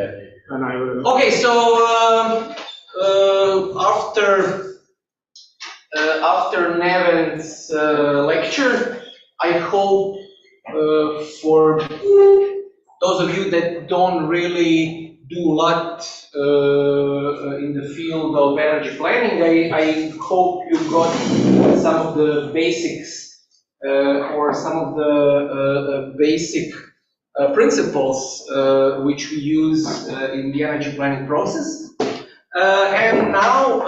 Okay. And I will. Okay, so after Neven's lecture, I hope for those of you that don't really do a lot in the field of energy planning, I hope you got some of the basics or some of the basic principles which we use in the energy planning process. And now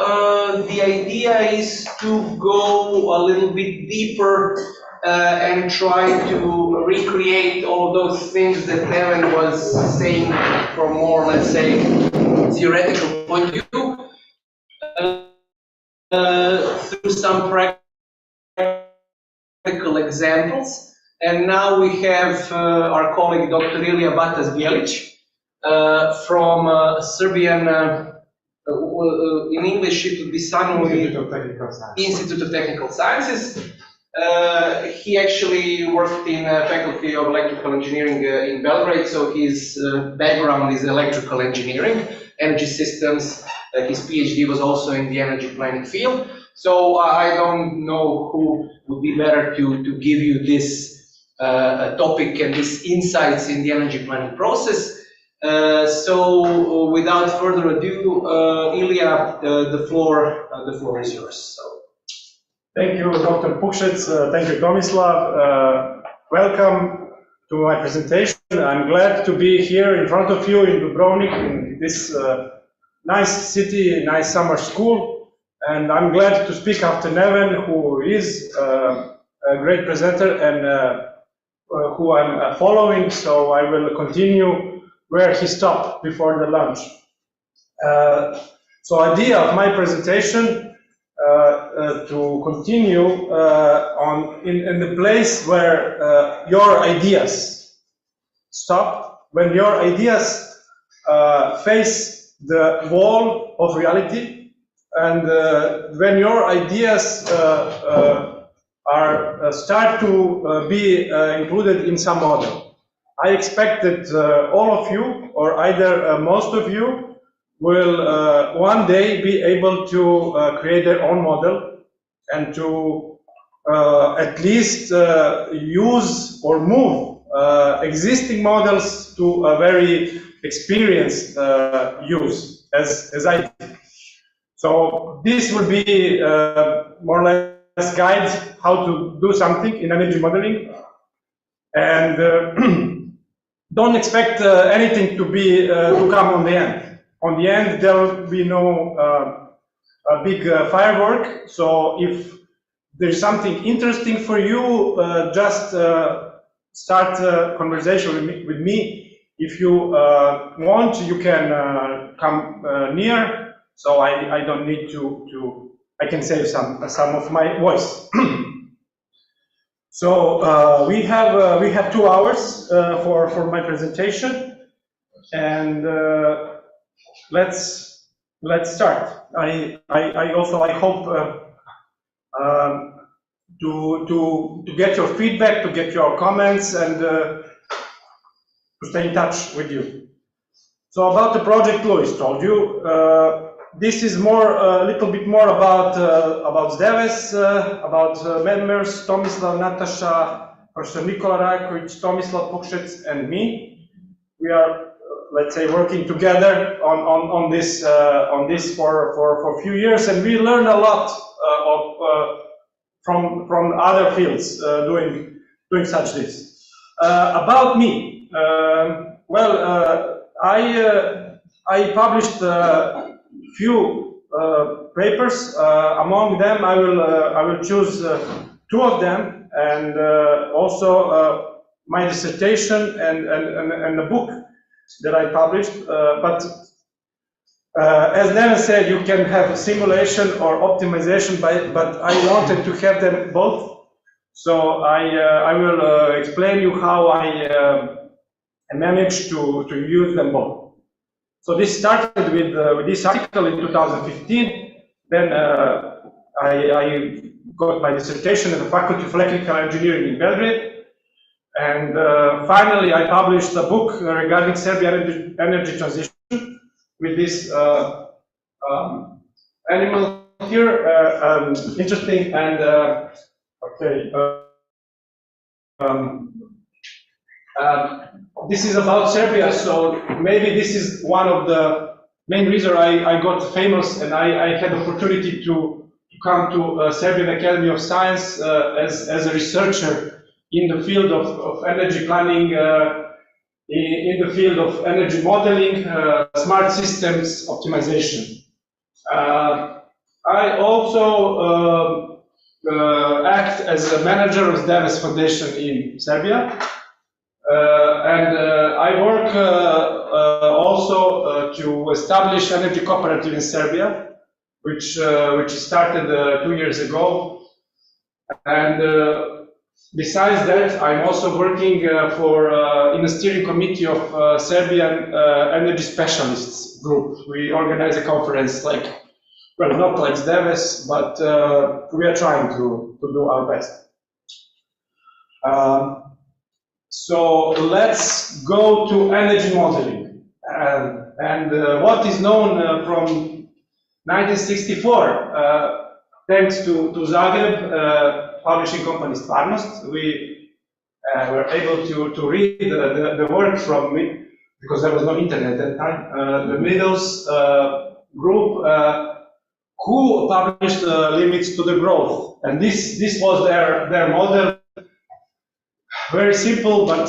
the idea is to go a little bit deeper and try to recreate all of those things that Neven was saying from more, let's say, theoretical point of view, through some practical examples. And now we have our colleague Dr. Ilija Batas-Bjelić from Serbian, in English it would be Institute of Technical Sciences. He actually worked in faculty of electrical engineering in Belgrade, so his background is electrical engineering, energy systems. His PhD was also in the energy planning field. So I don't know who would be better to give you this topic and these insights in the energy planning process. So without further ado, Ilija, the floor is yours. So. Thank you, Dr. Pukšec. Thank you, Tomislav. Welcome to my presentation. I'm glad to be here in front of you in Dubrovnik, in this nice city, nice summer school. And I'm glad to speak after Neven, who is a great presenter and who I'm following. So I will continue where he stopped before the lunch. So idea of my presentation to continue in the place where your ideas stop, when your ideas face the wall of reality, and when your ideas start to be included in some model. I expect that all of you, or either most of you, will one day be able to create their own model and to at least use or move existing models to a very experienced use, as I did. So this will be more or less guide how to do something in energy modeling, and don't expect anything to be to come on the end. On the end, there will be no a big firework. So if there's something interesting for you, just start a conversation with me. If you want, you can come near. So I don't need to. I can save some of my voice. So we have 2 hours for my presentation, and let's start. I hope to get your feedback, to get your comments, and to stay in touch with you. So about the project Louis told you, this is a little bit more about Zdeves, about members Tomislav, Natasha, Professor Nikola Rajković, Tomislav Pukšec, and me. We are, let's say, working together on this for a few years, and we learn a lot from other fields doing such this. About me, I published few papers. Among them, I will choose 2 of them, and also my dissertation and a book that I published. But as Neven said, you can have a simulation or optimization, but I wanted to have them both. So I will explain you how I managed to use them both. So this started with this article in 2015. Then I got my dissertation at the Faculty of Electrical Engineering in Belgrade. And finally, I published a book regarding Serbian energy transition with this animal here, interesting and okay. This is about Serbia, so maybe this is one of the main reasons I got famous and I had the opportunity to come to Serbian Academy of Science as a researcher in the field of energy planning, in the field of energy modeling, smart systems optimization. I also act as a manager of Davis Foundation in Serbia. And I work also to establish energy cooperative in Serbia, which started 2 years ago. And besides that, I'm also working in the steering committee of Serbian Energy Specialists group. We organize a conference like, well, not like Davis, but we are trying to do our best. So let's go to energy modeling. And what is known from 1964, thanks to Zagreb publishing company Stvarnost, we were able to read the work from me, because there was no internet at that time, the Middles group, who published limits to the growth. And this was their model. Very simple, but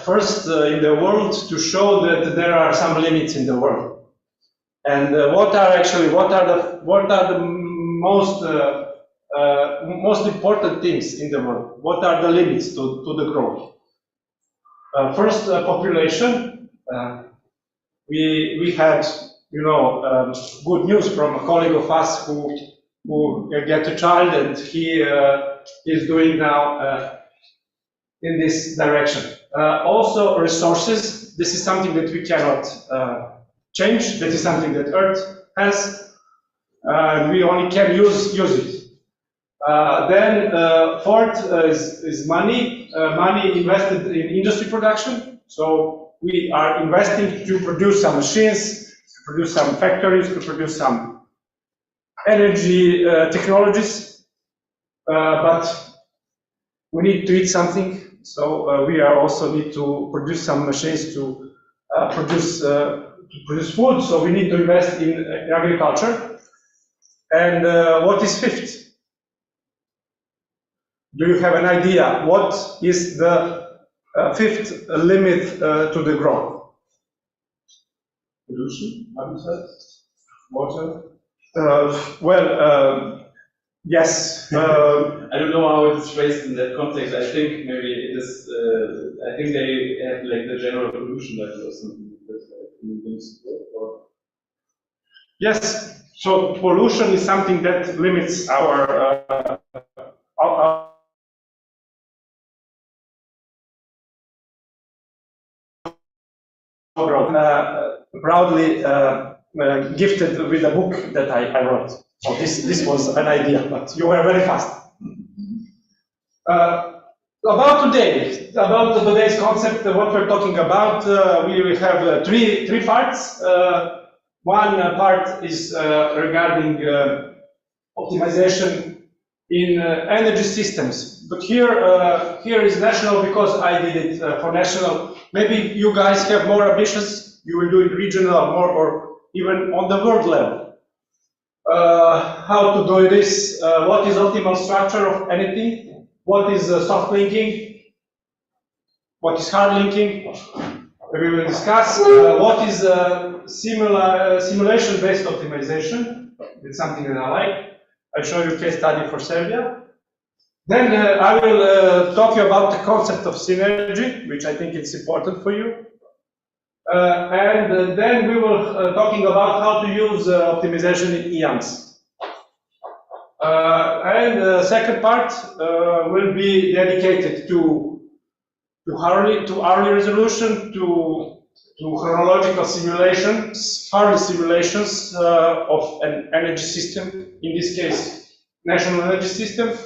first in the world to show that there are some limits in the world, and what are the most important things in the world? What are the limits to the growth? First, population. We had, good news from a colleague of us who get a child, and he is doing now. In this direction. Also resources, this is something that we cannot change, that is something that Earth has, we only can use it. Then fourth is money, money invested in industry production, so we are investing to produce some machines, to produce some factories, to produce some energy technologies, but we need to eat something. So we are also need to produce some machines to produce food. So we need to invest in agriculture. And what is fifth? Do you have an idea? What is the fifth limit to the growth? Pollution, habitat, water. Yes. I don't know how it's phrased in that context. I think maybe it is. I think they have like the general pollution level or something like that. Yes. So pollution is something that limits our growth. Proudly gifted with a book that I wrote. So this was an idea, but you were very fast. About today's concept, what we're talking about, we will have three parts. One part is regarding optimization in energy systems. But here is national because I did it for national. Maybe you guys have more ambitious. You will do it regional or even on the world level. How to do this, what is optimal structure of anything, what is soft linking, what is hard linking, we will discuss, what is simulation-based optimization, it's something that I like. I'll show you a case study for Serbia. Then I will talk you about the concept of synergy, which I think is important for you. And then we will talking about how to use optimization in EAMS. And the second part will be dedicated to hourly resolution, to chronological simulations, hourly simulations of an energy system, in this case, national energy system.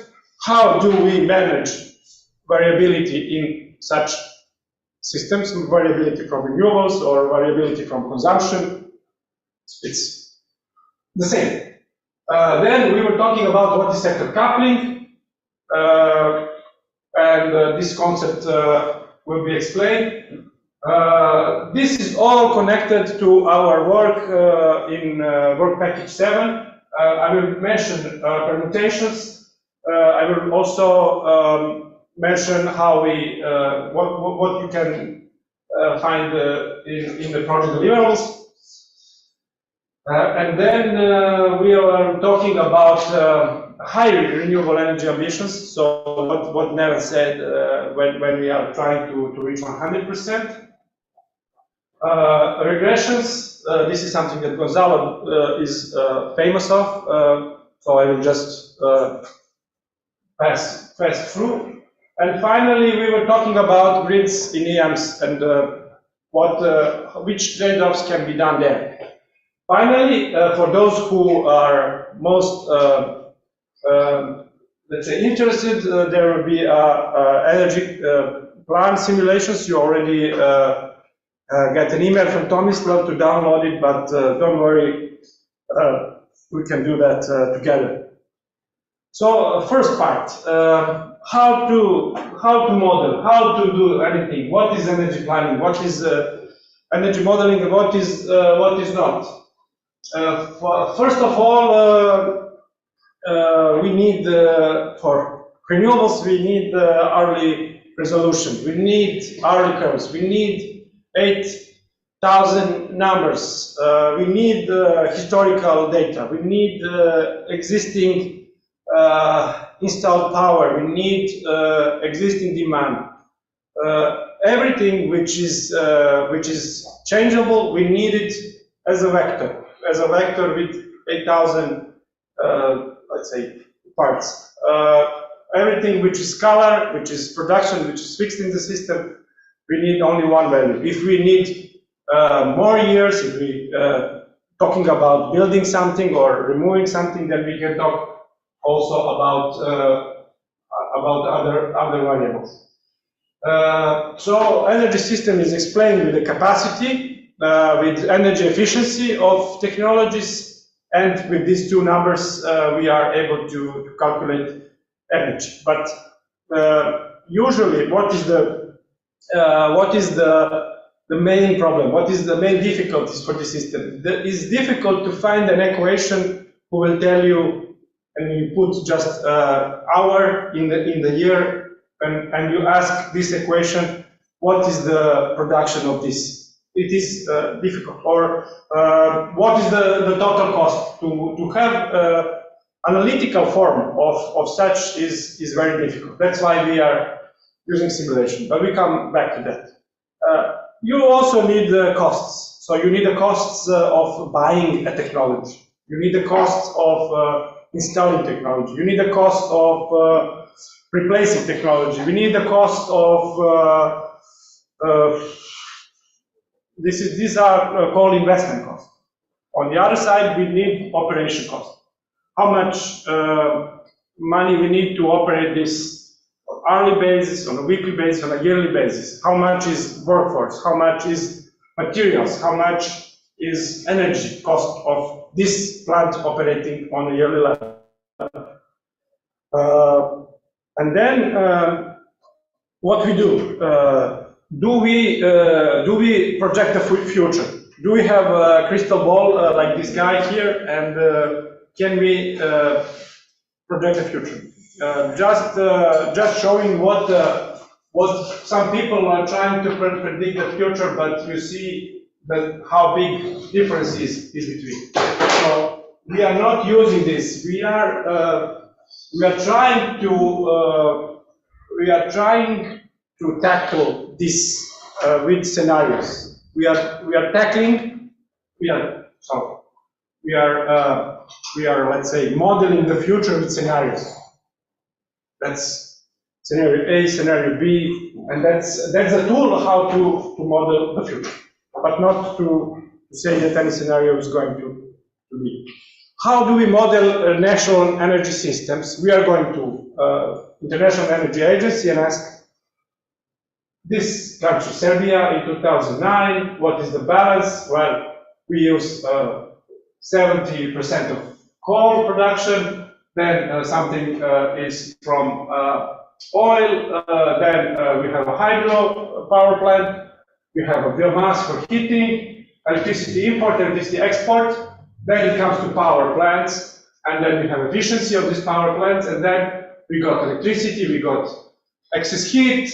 How do we manage variability in such systems, variability from renewables or variability from consumption, It's the same. Then we were talking about what is sector coupling, and this concept will be explained. This is all connected to our work in work package 7. I will mention permutations. I will also mention how we what you can find in the project deliverables. And then we are talking about high renewable energy ambitions. So what Nera said when we are trying to reach 100%. Regressions. This is something that Gonzalo is famous of. So I will just pass through. And finally, we were talking about grids in EMs and which trade-offs can be done there. Finally, for those who are most, let's say, interested, there will be energy plan simulations. You already get an email from Tomis, love to download it, but don't worry, we can do that together. So, first part, how to model, how to do anything. What is energy planning? What is energy modeling? And what is not? First of all, we need, for renewables, we need hourly resolution. We need hourly curves. We need 8,000 numbers. We need historical data. We need existing installed power. We need existing demand. Everything which is changeable, we need it as a vector. As a vector with 8,000, let's say, parts. Everything which is scalar, which is production, which is fixed in the system, we need only one value. If we need more years, if we talking about building something or removing something, then we can talk also about other variables. So energy system is explained with the capacity, with energy efficiency of technologies, and with these two numbers we are able to calculate energy. But usually, what is the main problem? What is the main difficulties for the system? It is difficult to find an equation who will tell you, and you put just hour in the year, and you ask this equation, what is the production of this? It is difficult. Or what is the total cost? To have analytical form of such is very difficult. That's why we are using simulation. But we come back to that. You also need costs. So you need the costs of buying a technology. You need the costs of installing technology. You need the cost of replacing technology. We need the cost of these are called investment costs. On the other side, we need operation costs. How much money we need to operate this on an hourly basis, on a weekly basis, on a yearly basis? How much is workforce? How much is materials? How much is energy cost of this plant operating on a yearly level? And then what we do? Do we project the future? Do we have a crystal ball like this guy here, and can we project the future? Just showing what some people are trying to predict the future, but you see how big difference is between. So we are not using this. We are trying to tackle this with scenarios. We are tackling. We are let's say modeling the future with scenarios. That's scenario A, scenario B, and that's a tool how to model the future, but not to say that any scenario is going to be. How do we model national energy systems? We are going to International Energy Agency and ask this country, Serbia, in 2009, what is the balance? Well, we use 70% of coal production, then something is from oil, then we have a hydro power plant, we have a biomass for heating, electricity import, electricity export, then it comes to power plants, and then we have efficiency of these power plants, and then we got electricity, we got excess heat,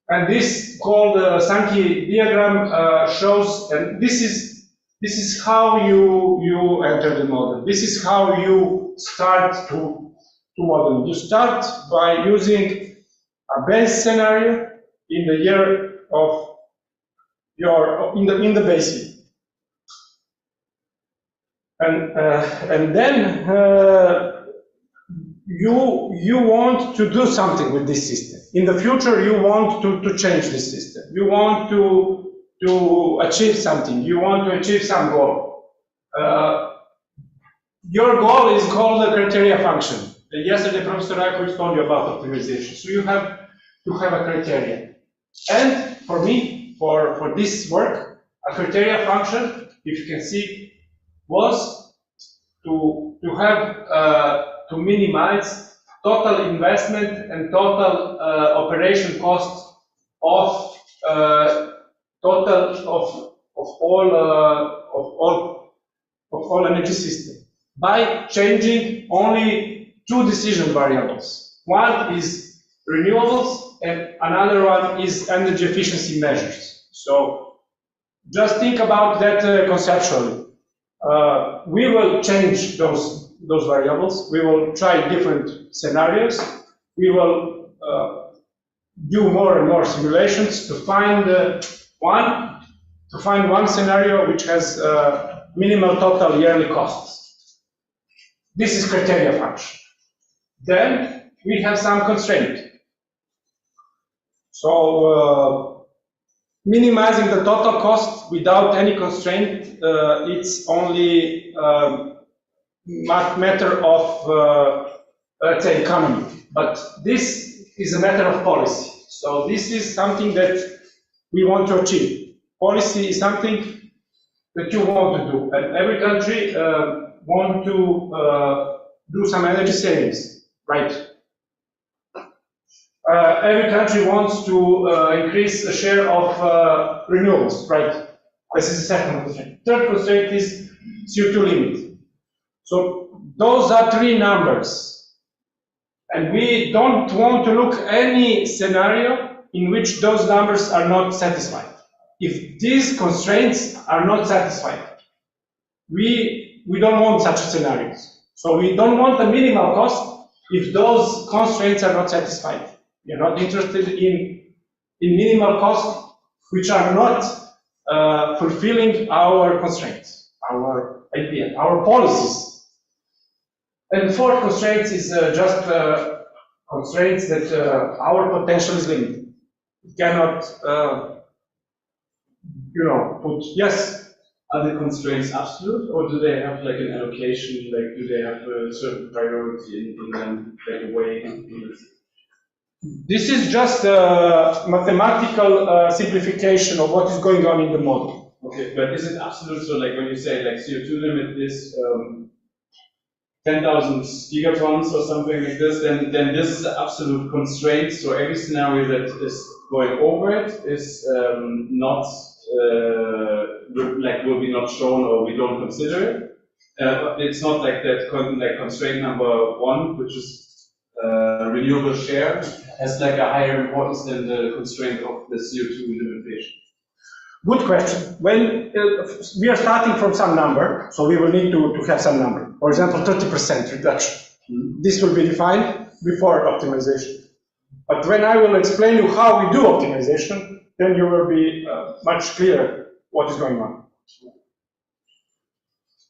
and this called Sankey diagram shows, and this is how you enter the model. This is how you start to model. You start by using a base scenario in the year of in the base year. And then you want to do something with this system. In the future, you want to change this system. You want to achieve something. You want to achieve some goal. Your goal is called the criteria function. Yesterday, Professor Rakovic told you about optimization. So you have to have a criteria. And for me, for this work, a criteria function, if you can see, was to minimize total investment and total operation costs of all energy system by changing only two decision variables. One is renewables and another one is energy efficiency measures. So just think about that conceptually. We will change those variables. We will try different scenarios. We will do more and more simulations to find one scenario which has minimal total yearly costs. This is criteria function. Then we have some constraint. So minimizing the total cost without any constraint, it's only matter of, let's say, economy. But this is a matter of policy. So this is something that we want to achieve. Policy is something that you want to do. And every country want to do some energy savings, right? Every country wants to increase the share of renewables, right? This is the second constraint. Third constraint is CO2 limit. So those are three numbers. And we don't want to look any scenario in which those numbers are not satisfied. If these constraints are not satisfied, we don't want such scenarios. So we don't want a minimal cost if those constraints are not satisfied. We are not interested in minimal costs which are not fulfilling our constraints, our idea, our policies. And fourth constraint is just constraints that our potential is limited. We cannot, put yes. Are the constraints absolute, or do they have like an allocation? Like, do they have a certain priority in them, like a way? This is just a mathematical simplification of what is going on in the model. Okay, but is it absolute? So, like when you say like CO2 limit is 10,000 gigatons or something like this, then this is the absolute constraint. So every scenario that is going over it is not will be not shown, or we don't consider it. It's not like that. Like constraint number one, which is renewable share, has like a higher importance than the constraint of the CO2 limitation. Good question. When we are starting from some number, so we will need to have some number. For example, 30% reduction. This will be defined before optimization. But when I will explain you how we do optimization, then you will be much clearer what is going on.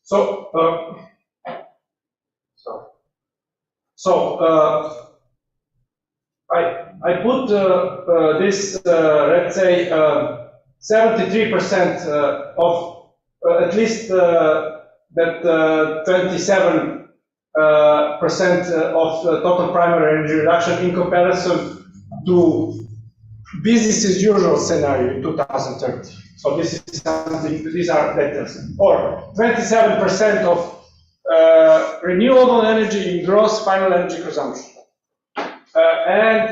So I put this, let's say, 73% of at least that 27% of total primary energy reduction in comparison to business as usual scenario in 2030. So this is something, these are letters. Or 27% of renewable energy in gross final energy consumption. And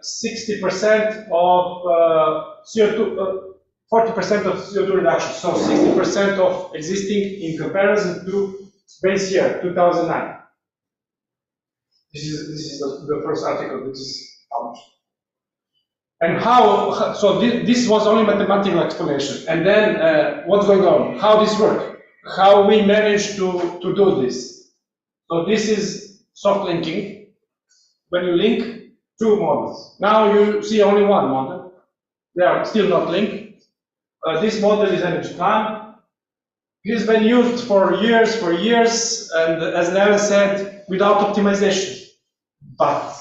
60% of CO2, 40% of CO2 reduction. So 60% of existing in comparison to base year, 2009. This is the first article that is published. And how, so this was only mathematical explanation. And then what's going on? How this works? How we manage to do this? So this is soft linking. When you link two models. Now you see only one model. They are still not linked. This model is energy plan. It has been used for years, and as Nela said, without optimization. But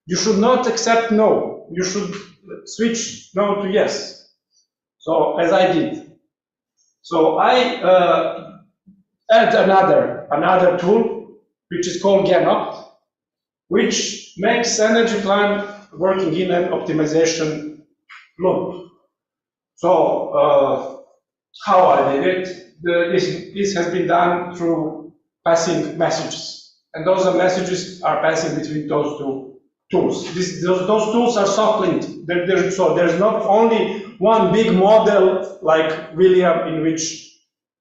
you should not accept no. You should switch no to yes. So as I did. So I add another tool, which is called GANOPT, which makes energy plan working in an optimization loop. So how I did it? This has been done through passing messages, and those messages are passing between those two tools. Those tools are soft linked. So there's not only one big model like William in which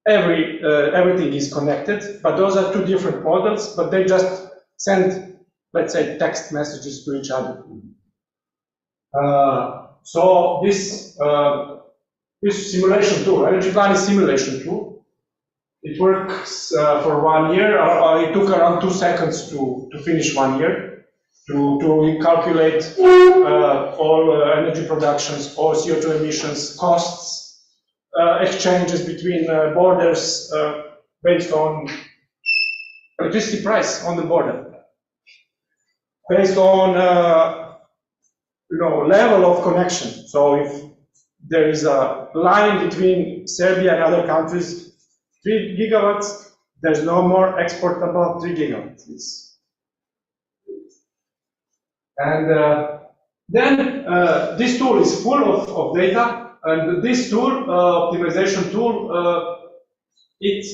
everything is connected, but those are two different models, but they just send, let's say, text messages to each other. So this simulation tool, energy plan is simulation tool. It works for 1 year. It took around 2 seconds to finish 1 year to calculate all energy productions, all CO2 emissions, costs, exchanges between borders based on electricity price on the border. Based on level of connection. So if there is a line between Serbia and other countries, 3 gigawatts, there's no more export above 3 gigawatts. And then this tool is full of data, and this tool, optimization tool, it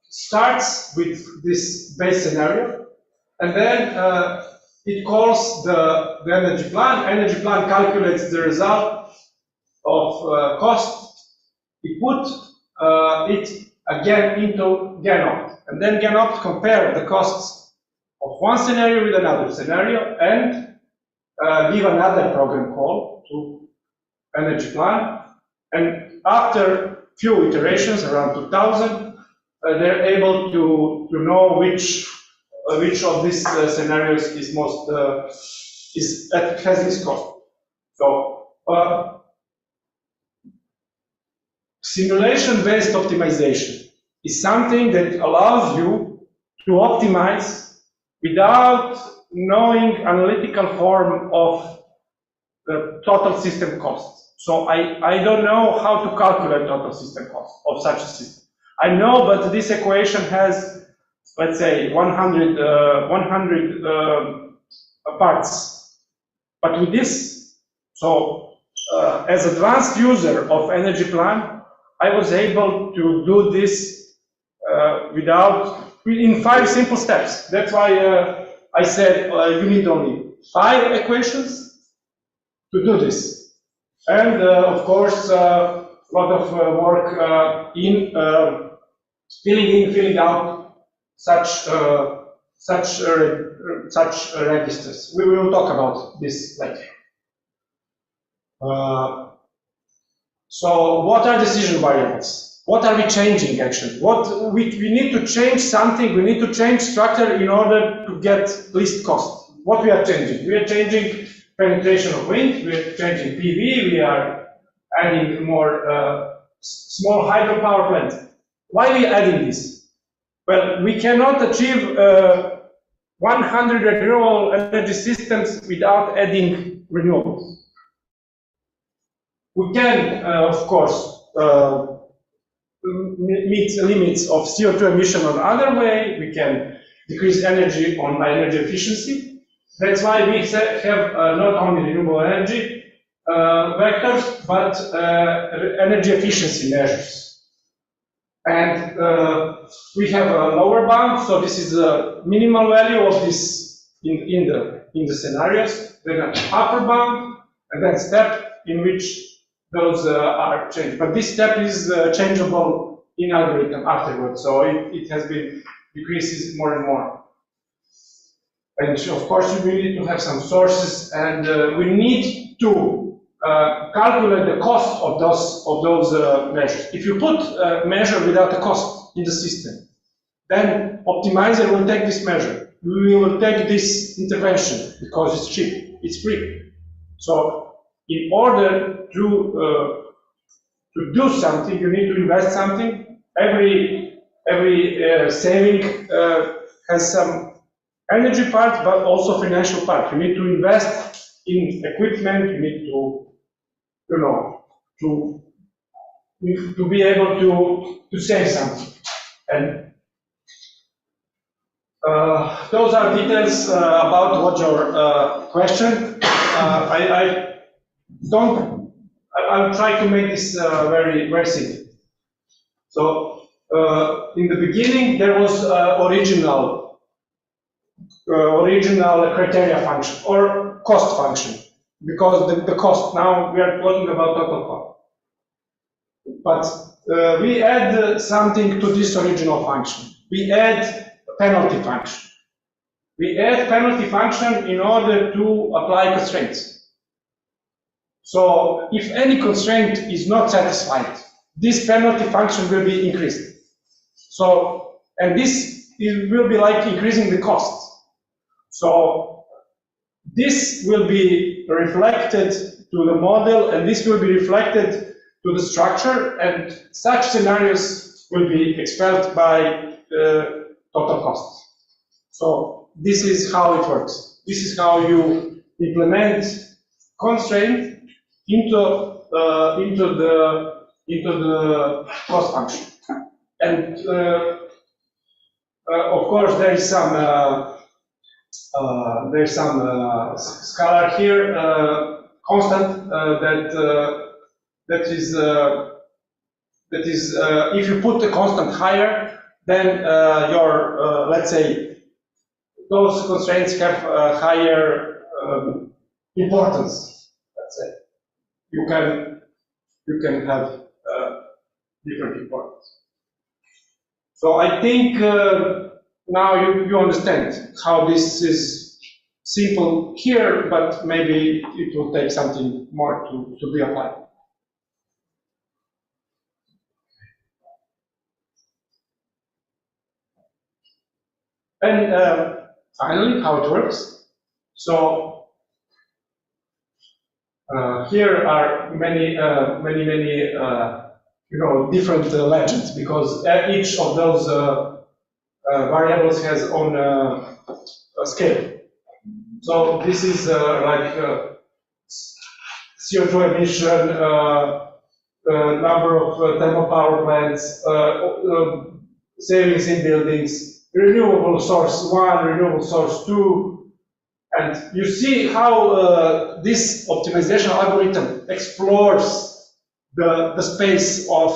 starts with this base scenario. And then it calls the energy plan. Energy plan calculates the result of cost. It put it again into GANOPT. And then GANOPT compare the costs of one scenario with another scenario and give another program call to energy plan. And after few iterations, around 2000, they're able to know which of these scenarios is most has this cost. So simulation-based optimization is something that allows you to optimize without knowing analytical form of the total system cost. So I don't know how to calculate total system cost of such a system. I know, but this equation has, let's say, 100 parts. But with this, so as advanced user of energy plan, I was able to do this in 5 simple steps. That's why I said you need only 5 equations to do this. And of course, a lot of work in filling out such registers. We will talk about this later. So what are decision variables? What are we changing actually? We need to change something, we need to change structure in order to get least cost. What we are changing? We are changing penetration of wind, we are changing PV, we are adding more small hydropower plants. Why are we adding this? Well, we cannot achieve 100 renewable energy systems without adding renewables. We can, of course, meet limits of CO2 emission on other way. We can decrease energy on energy efficiency. That's why we have not only renewable energy vectors, but energy efficiency measures. And we have a lower bound, so this is the minimal value of this in the scenarios. Then an upper bound, and then step in which those are changed. But this step is changeable in algorithm afterwards, so it has been decreases more and more. And of course, we need to have some sources, and we need to calculate the cost of those measures. If you put a measure without a cost in the system, then optimizer will take this measure. We will take this intervention because it's cheap, it's free. So in order to do something, you need to invest something. Every saving has some energy part, but also financial part. You need to invest in equipment. You need to, to be able to save something. And those are details about what your question. I'll try to make this very simple. So in the beginning there was original criteria function or cost function, because the cost, now we are talking about total cost. But we add something to this original function. We add a penalty function. We add penalty function in order to apply constraints. So if any constraint is not satisfied, this penalty function will be increased. So, and this will be like increasing the cost. So this will be reflected to the model, and this will be reflected to the structure, and such scenarios will be expelled by total cost. So this is how it works. This is how you implement constraint into the cost function. And of course there is some scalar here, constant that is if you put the constant higher, then your let's say those constraints have higher importance. Let's say you can have different importance. So I think now you understand how this is simple here, but maybe it will take something more to be applied. And finally, how it works. So here are many different legends, because each of those variables has own scale. So this is like CO2 emission, number of thermal power plants, savings in buildings, renewable source 1, renewable source 2, and you see how this optimization algorithm explores the space of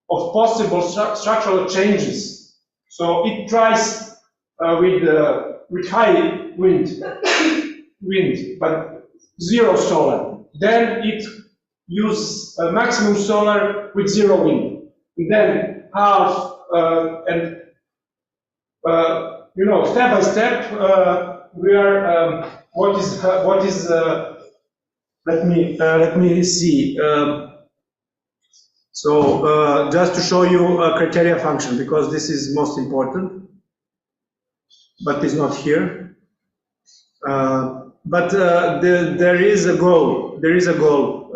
possible structural changes. So it tries with high wind, but zero solar. Then it uses maximum solar with zero wind. And then half, and step by step, we are what is let me see. So just to show you a criteria function, because this is most important, but it's not here. But there is a goal. There is a goal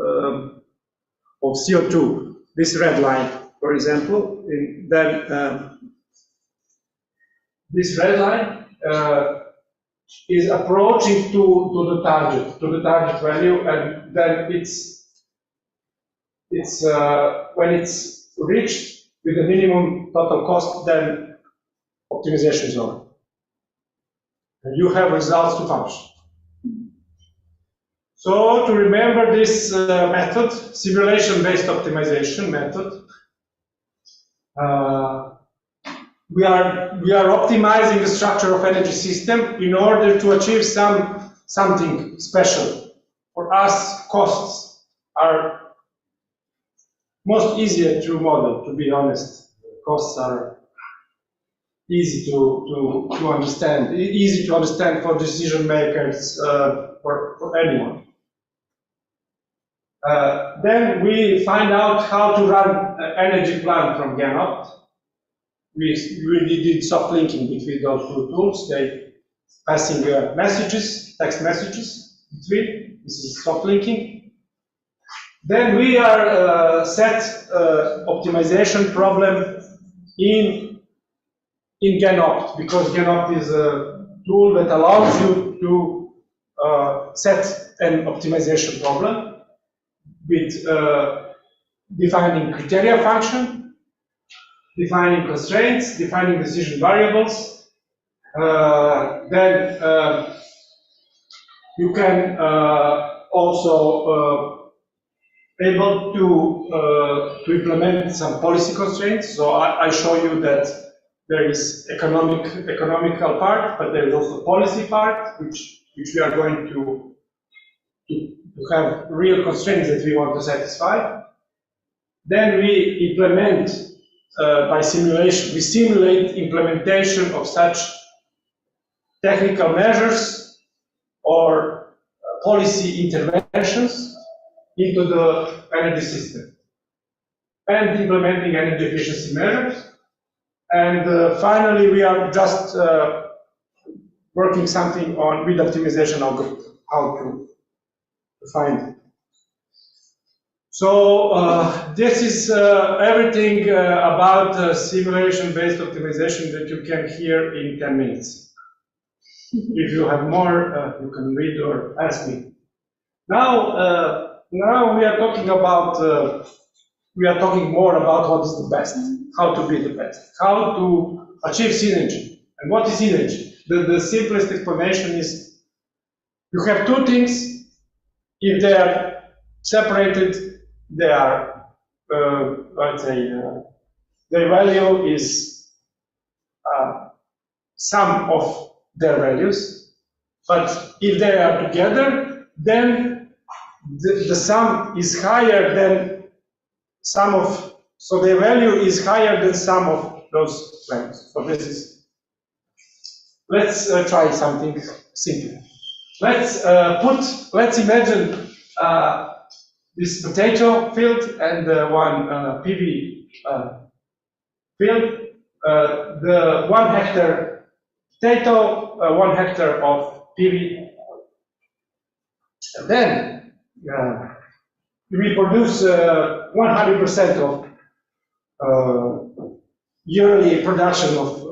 of CO2. This red line, for example, then this red line is approaching to the target value, and then it's when it's reached with the minimum total cost, then optimization is over. You have results to function. So to remember this method, simulation-based optimization method, we are optimizing the structure of energy system in order to achieve something special. For us, costs are most easier to model, to be honest. Costs are easy to understand, easy to understand for decision makers, for anyone. Then we find out how to run an energy plant from GANOPT. We did soft linking between those two tools. They passing messages, text messages between. This is soft linking. Then we are set optimization problem in GANOPT, because GANOPT is a tool that allows you to set an optimization problem with defining criteria function, defining constraints, defining decision variables. Then you can also able to implement some policy constraints. So I show you that there is economical part, but there is also policy part, which we are going to have real constraints that we want to satisfy. Then we implement by simulation, we simulate implementation of such technical measures or policy interventions into the energy system, and implementing energy efficiency measures. And finally, we are just working something on with optimization algorithm, how to find it. So this is everything about simulation-based optimization that you can hear in 10 minutes. If you have more, you can read or ask me. Now we are talking about we are talking more about what is the best, how to be the best, how to achieve synergy. And what is synergy? The simplest explanation is you have two things. If they are separated, they are, let's say, their value is sum of their values. But if they are together, then the sum is higher than sum of, so their value is higher than sum of those values. So this is, let's try something simple. Let's imagine this potato field and one PV field. The 1 hectare potato, 1 hectare of PV. And then we produce 100% of yearly production of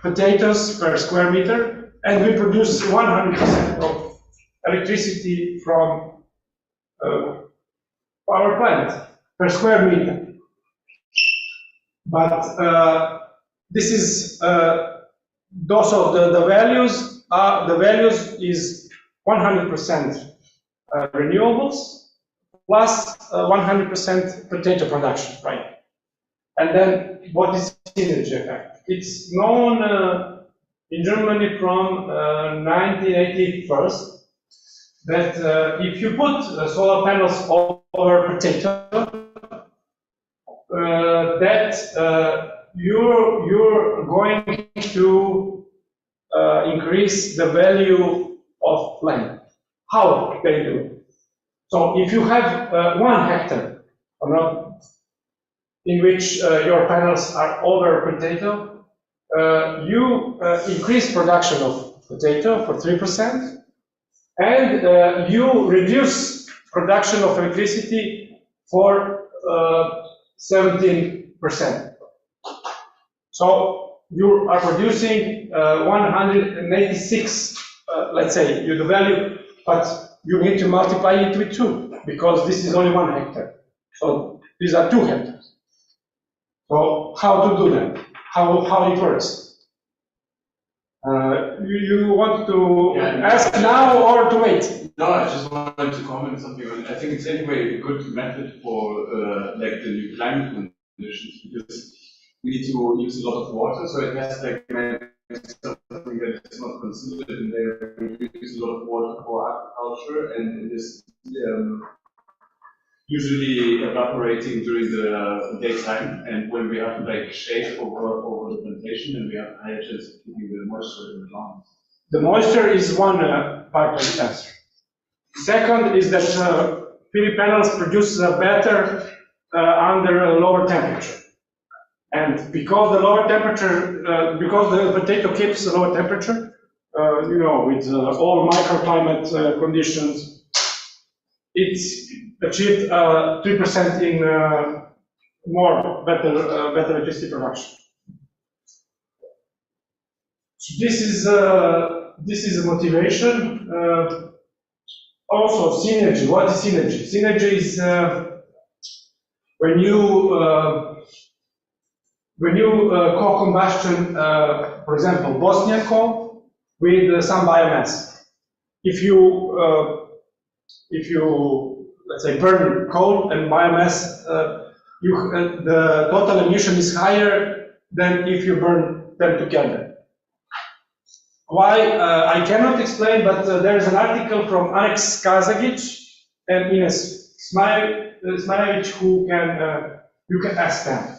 potatoes per square meter. And we produce 100% of electricity from power plant per square meter. But this is also the values. The values is 100% renewables plus 100% potato production, right? And then what is synergy effect? It's known in Germany from 1980 first, that if you put solar panels over potato, that you're going to increase the value of land. How they do? So if you have 1 hectare, or not, in which your panels are over potato, you increase production of potato for 3%, and you reduce production of electricity for 17%. So you are producing 186, let's say, the value, but you need to multiply it with 2, because this is only 1 hectare. So these are 2 hectares. So how to do that? How it works? you want to Yeah, ask now or to wait? No, I just wanted to comment something on. I think it's anyway a good method for like the new climate conditions, because we need to use a lot of water, so it has like something that is not considered in there. We use a lot of water for agriculture, and it is usually evaporating during the daytime, and when we have like shade over the plantation, and we have higher chance of keeping the moisture in the ground. The moisture is one part of the answer. Second is that PV panels produce better under a lower temperature. And because the lower temperature, because the potato keeps a lower temperature, you know, with all microclimate conditions, it's achieved 3% in better electricity production. So this is a motivation. Also, synergy. What is synergy? Synergy is when you co-combustion, for example, Bosnian coal with some biomass. If you let's say burn coal and biomass, the total emission is higher than if you burn them together. Why? I cannot explain, but there is an article from Alex Kazagic and Ines Smajevic who can you can ask them.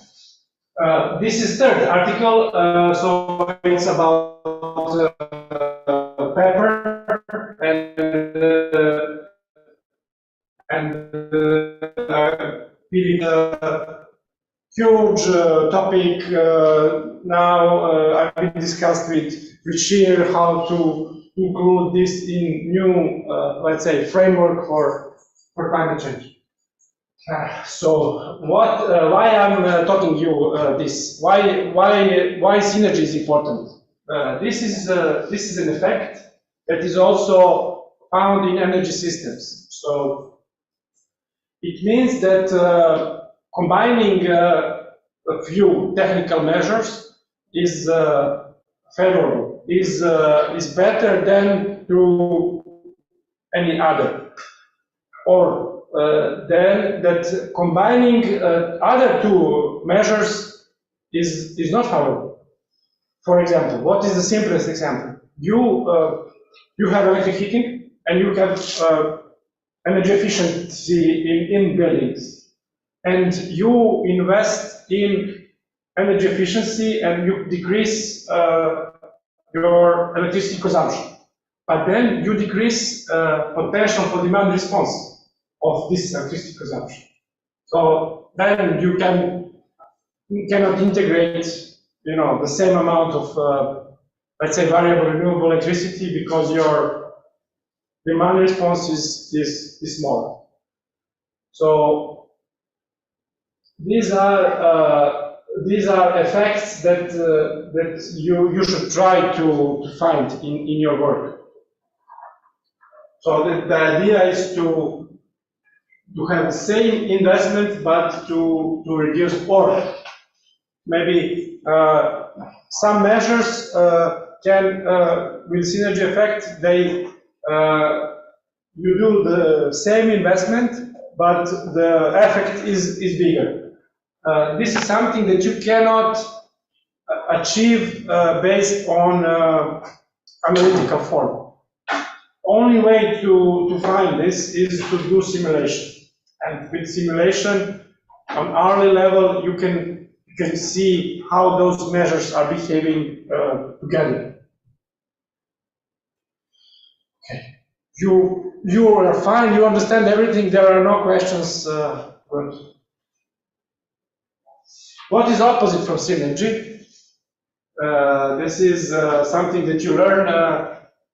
This is third article, so it's about pepper and huge topic now. I've been discussed with Sheer how to include this in new, let's say, framework for climate change. So why I'm talking you this? Why synergy is important? This is an effect that is also found in energy systems. So it means that combining a few technical measures is favorable, is better than through any other, or then that combining other two measures is not favorable. For example, what is the simplest example? You have electric heating and you have energy efficiency in buildings, and you invest in energy efficiency and you decrease your electricity consumption, but then you decrease potential for demand response of this electricity consumption. So then you cannot integrate, you know, the same amount of let's say variable renewable electricity because your demand response is smaller. So these are effects that you should try to find in your work. So the idea is to have the same investment but to reduce, or maybe some measures can with synergy effect you do the same investment but the effect is bigger. This is something that you cannot achieve based on analytical form. Only way to find this is to do simulation. And with simulation, on hourly level, you can see how those measures are behaving together. Okay, you are fine. You understand everything. There are no questions. Good. What is opposite from synergy? This is something that you learn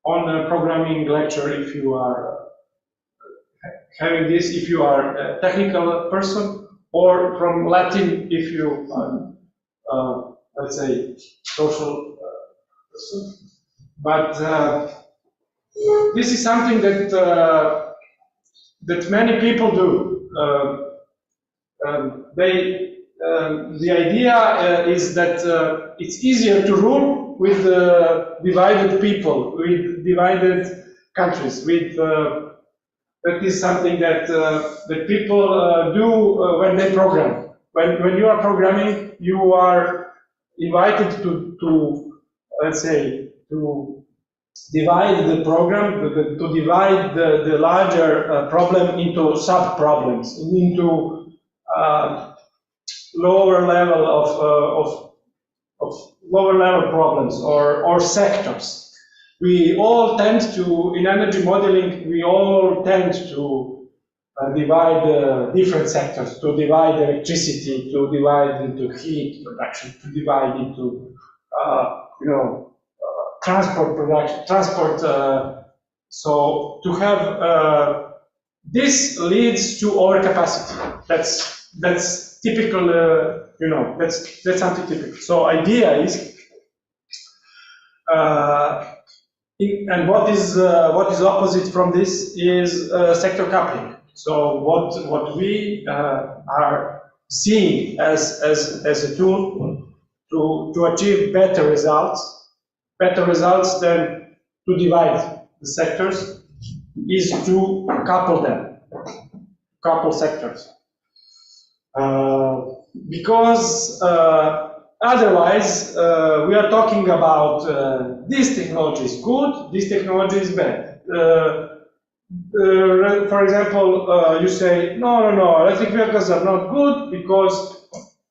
on a programming lecture if you are having this, if you are a technical person, or from Latin if you are, let's say, social person. But this is something that that many people do. The idea is that it's easier to rule do with divided people, with divided countries, with that is something that that people do when they program. When you are programming, you are invited to let's say, to divide the program, to divide the larger problem into sub-problems, into lower level of lower level problems or sectors. We all tend to, in energy modeling, we all tend to divide different sectors, to divide electricity, to divide into heat production, to divide into, transport production, so to have, this leads to overcapacity. That's typical, that's something typical. So idea is, and what is opposite from this is sector coupling. So what we are seeing as a tool to achieve better results than to divide the sectors is to couple them, couple sectors. Because otherwise, we are talking about this technology is good, this technology is bad. For example, you say, no, electric vehicles are not good because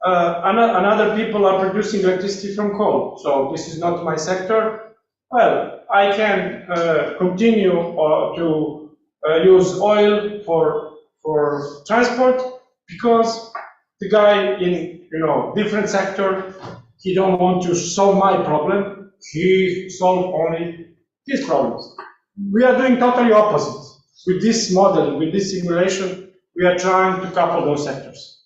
another people are producing electricity from coal, so this is not my sector. Well, I can continue to use oil for transport because the guy in different sector, he don't want to solve my problem, he solve only his problems. We are doing totally opposite. With this model, with this simulation, we are trying to couple those sectors.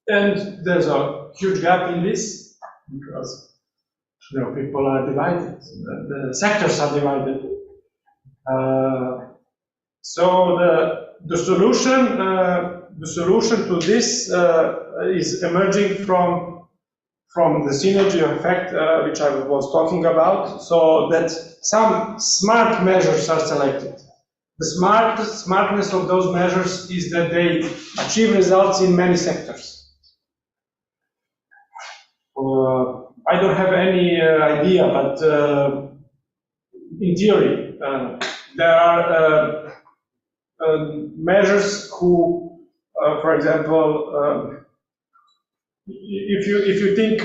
And there's a huge gap in this because people are divided, the sectors are divided. So the solution to this is emerging from the synergy effect which I was talking about, so that some smart measures are selected. The smartness of those measures is that they achieve results in many sectors. I don't have any idea, but in theory, there are measures who, for example, if you think,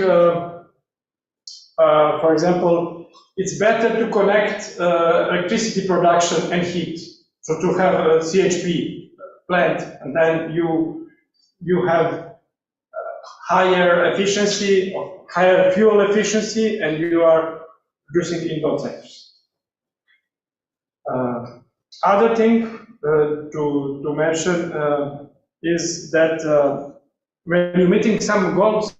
for example, it's better to connect electricity production and heat. So to have a CHP plant, and then you have higher efficiency, or higher fuel efficiency, and you are producing in both sectors. Other thing to mention is that when you're meeting some goals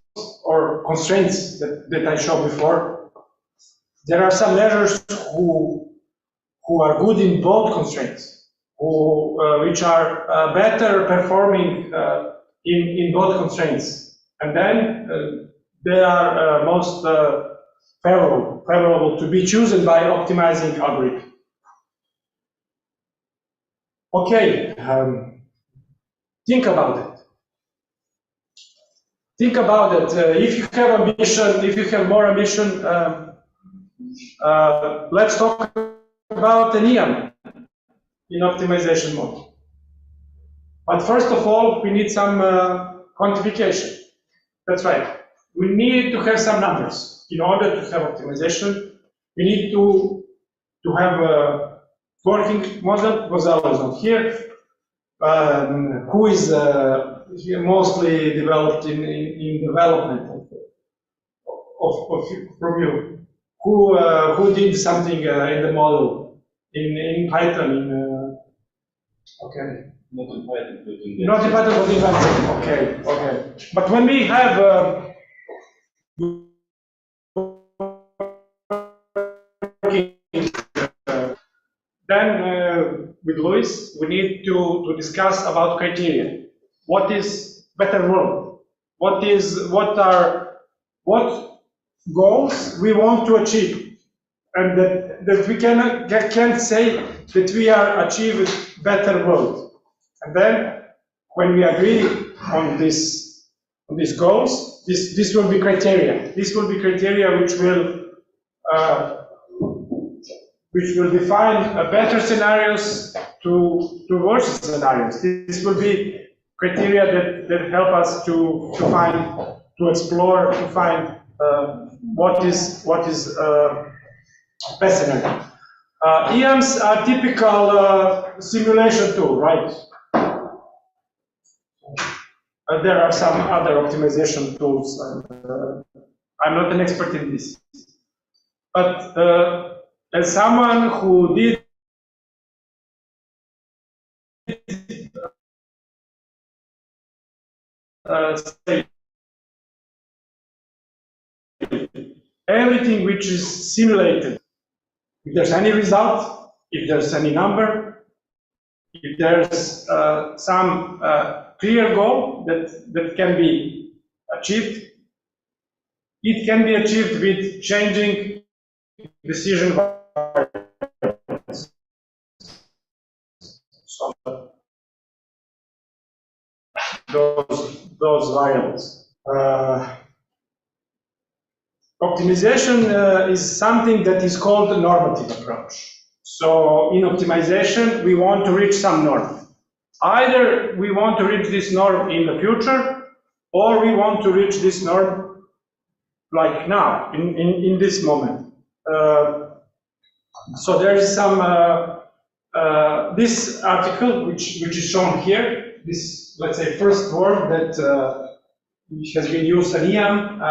or constraints that I showed before, there are some measures who are good in both constraints, which are better performing in both constraints, and then they are most favorable to be chosen by optimizing algorithm. Okay, think about it. Think about it. If you have ambition, if you have more ambition, let's talk about an EM in optimization mode. But first of all, we need some quantification. That's right. We need to have some numbers. In order to have optimization, we need to have a working model. Gonzalo is not here. Who is mostly developed in development from you? Who did something in the model in Python? Okay. Not in Python, but in Not in Python, but in Python. Okay. But when we have then with Luis, we need to discuss about criteria. What is better world? What goals we want to achieve, and that we can't say that we are achieving better world. And then when we agree on these goals, this will be criteria. This will be criteria which will define better scenarios to worse scenarios. This will be criteria that help us to find, to explore, to find what is best scenario. EMs are typical simulation tool, right? There are some other optimization tools, and I'm not an expert in this. But as someone who did say everything which is simulated, if there's any result, if there's any number, if there's some clear goal that can be achieved, it can be achieved with changing decision variables. So those variables. Optimization is something that is called a normative approach. So in optimization, we want to reach some norm. Either we want to reach this norm in the future, or we want to reach this norm like now, in this moment. So there is some, this article, which is shown here, this, let's say, first word that has been used in EM,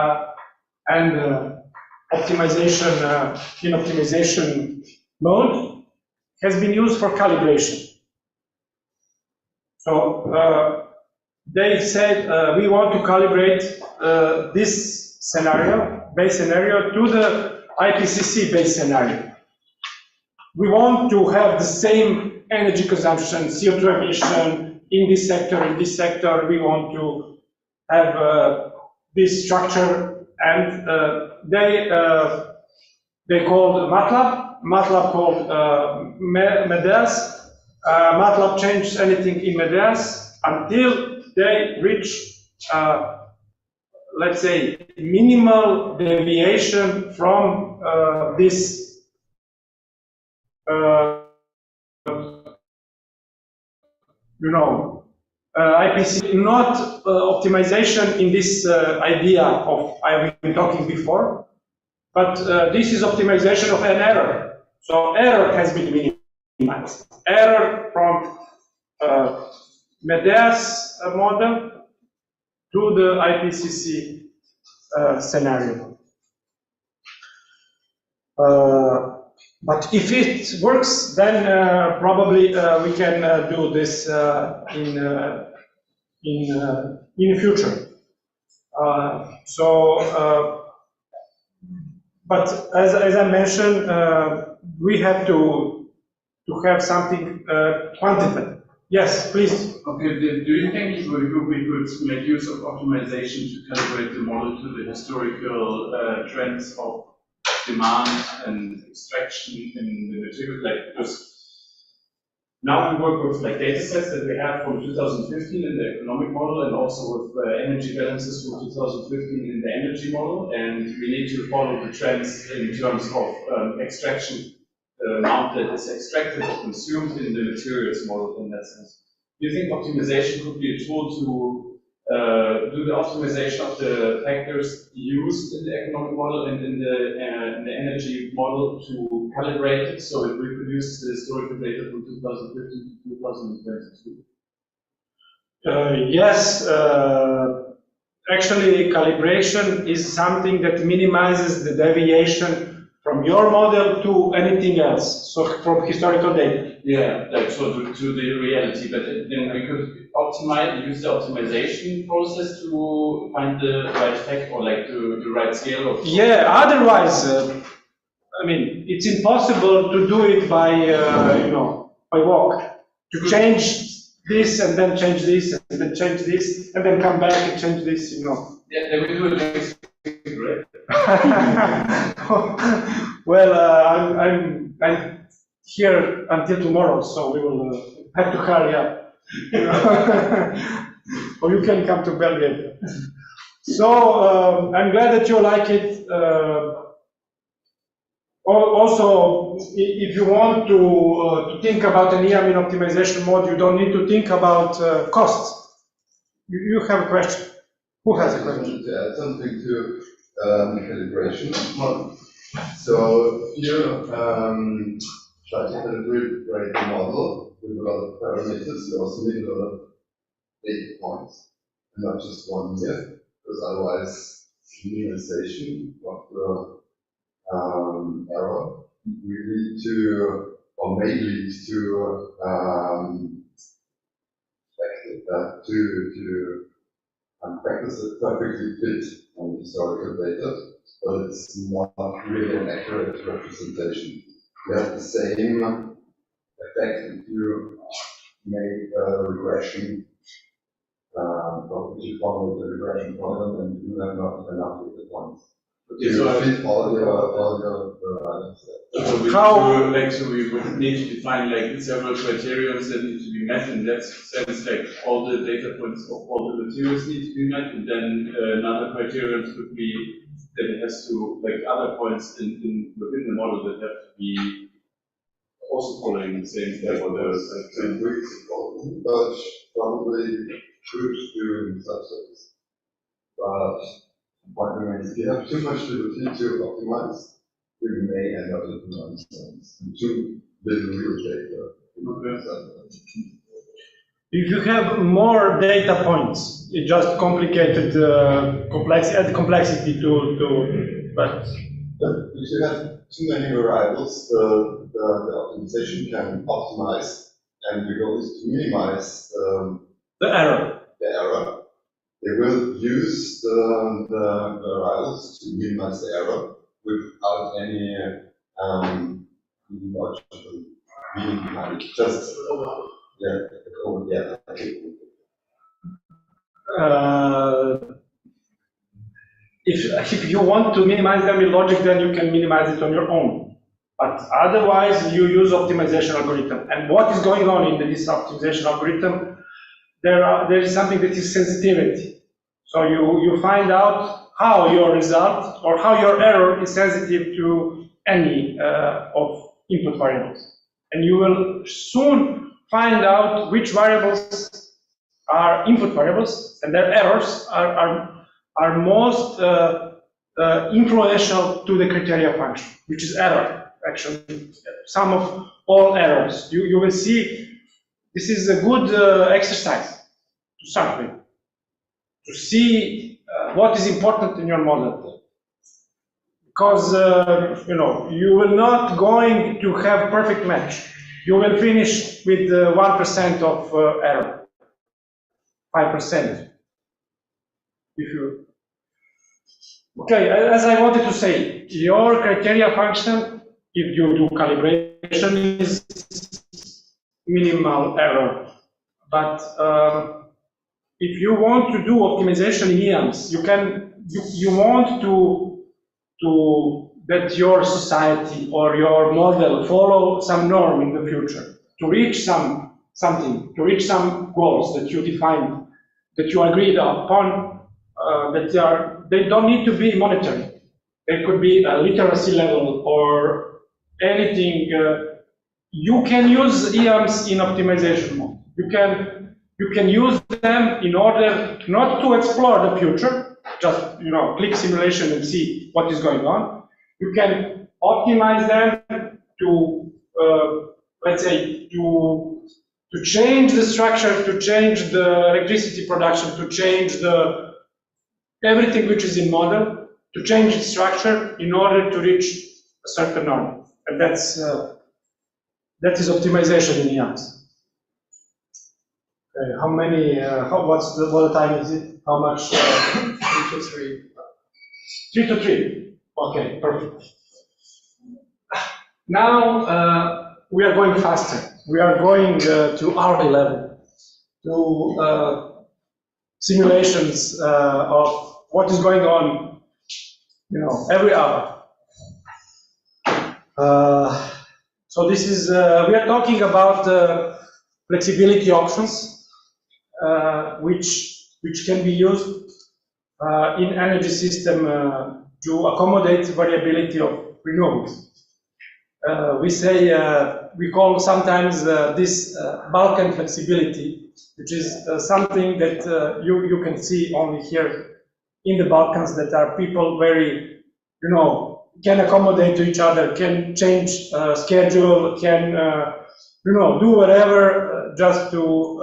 and optimization in optimization mode has been used for calibration. So they said we want to calibrate this scenario, base scenario, to the IPCC base scenario. We want to have the same energy consumption, CO2 emission in this sector, in this sector. We want to have this structure. And they called MATLAB called MEDES. MATLAB changed anything in MEDES until they reach, let's say, minimal deviation from this IPC, not optimization in this idea of I've been talking before, but this is optimization of an error. So error has been minimized. Error from MEDES model to the IPCC scenario. But if it works, then probably we can do this in the future. But as I mentioned, we have to have something quantitative. Yes, please. Okay. Do you think we could make use of optimization to calibrate the model to the historical trends of demand and extraction in the material? Like, because now we work with like data sets that we have from 2015 in the economic model, and also with energy balances from 2015 in the energy model, and we need to follow the trends in terms of extraction, the amount that is extracted or consumed in the materials model in that sense. Do you think optimization could be a tool to do the optimization of the factors used in the economic model and in the energy model to calibrate it so it reproduces the historical data from 2015 to 2022? Yes, actually calibration is something that minimizes the deviation from your model to anything else, so from historical data. Yeah, like so to the reality, but then we could use the optimization process to find the right effect or like the right scale of. Yeah, otherwise, I mean, it's impossible to do it by by walk. To change this and then change this and then change this and then come back and change this, Yeah, then we do it next week, right? Well, I'm here until tomorrow, so we will have to hurry up. Or you can come to Belgrade. So I'm glad that you like it. Also, if you want to think about an EM in optimization mode, you don't need to think about costs. You have a question. Who has a question? To add something to calibration. So if you try to calibrate the model with a lot of parameters, you also need a lot of data points, and not just one here, because otherwise minimization of the error will lead to, or may lead to practice that perfectly fit on historical data, but it's not really an accurate representation. You have the same effect if you make a regression if you follow the regression problem and you have not enough data points. But you fit all your items. So we would need to define like several criteria that need to be met, in that sense, like all the data points of all the materials need to be met, and then another criterion could be that it has to, like other points within the model that have to be also following the same step or the same weeks, but probably could do in subsets. But the point remains, if you have too much liberty to optimize, you may end up with nonsense and too little real data. If you have more data points, it just complicated complexity but if you have too many variables, the optimization can optimize, and the goal is to minimize the error. They will use the variables to minimize the error without any logical meaning behind it. Just If you want to minimize them in logic, then you can minimize it on your own. But otherwise, you use optimization algorithm. And what is going on in this optimization algorithm? There is something that is sensitivity. So you find out how your result or how your error is sensitive to any of input variables. And you will soon find out which variables are input variables and their errors are most influential to the criteria function, which is error, actually, sum of all errors. You will see this is a good exercise to start with, to see what is important in your model. Because you will not going to have perfect match. You will finish with 1% of error, 5%. Okay, as I wanted to say, your criteria function, if you do calibration, is minimal error. But if you want to do optimization in EAMs, you want to that your society or your model follow some norm in the future to reach something, to reach some goals that you defined, that you agreed upon. They don't need to be monetary. They could be a literacy level or anything. You can use EAMs in optimization mode. You can use them in order not to explore the future, just click simulation and see what is going on. You can optimize them to let's say to change the structure, to change the electricity production, to change everything which is in model, to change its structure in order to reach a certain norm. And that is optimization in EAMs. How many, what time is it? How much? 3 to 3. 3 to 3. Okay, perfect. Now we are going faster. We are going to hourly level, to simulations of what is going on every hour. So this is, we are talking about flexibility options, which can be used in energy system to accommodate variability of renewables. We call sometimes this Balkan flexibility, which is something that you can see only here in the Balkans, that are people very, can accommodate to each other, can change schedule, can, do whatever just to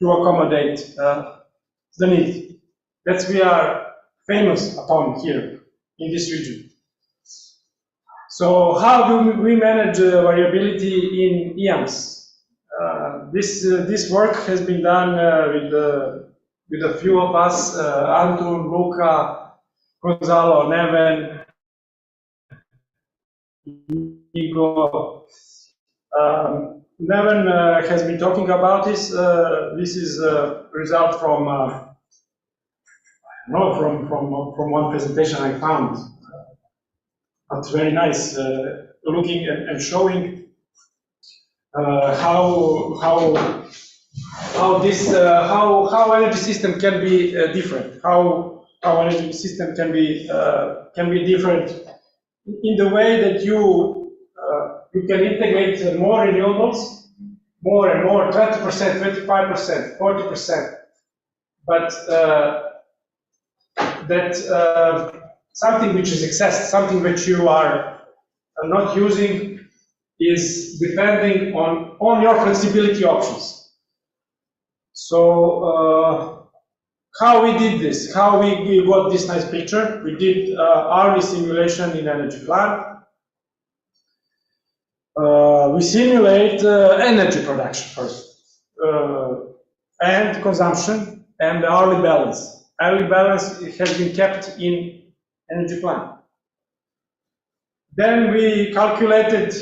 accommodate the need. That's we are famous upon here in this region. So how do we manage variability in EAMs? This work has been done with a few of us, Anton, Luca, Gonzalo, Neven, Igor. Neven has been talking about this. This is a result from one presentation I found. It's very nice looking and showing how energy system can be different. How energy system can be different in the way that you can integrate more renewables, more and more, 20%, 25%, 40%, but something which is excess, something which you are not using, is depending on your flexibility options. So how we did this, how we got this nice picture. We did hourly simulation in energy plant. We simulate energy production first, and consumption, and the hourly balance. Hourly balance has been kept in energy plant. Then we calculated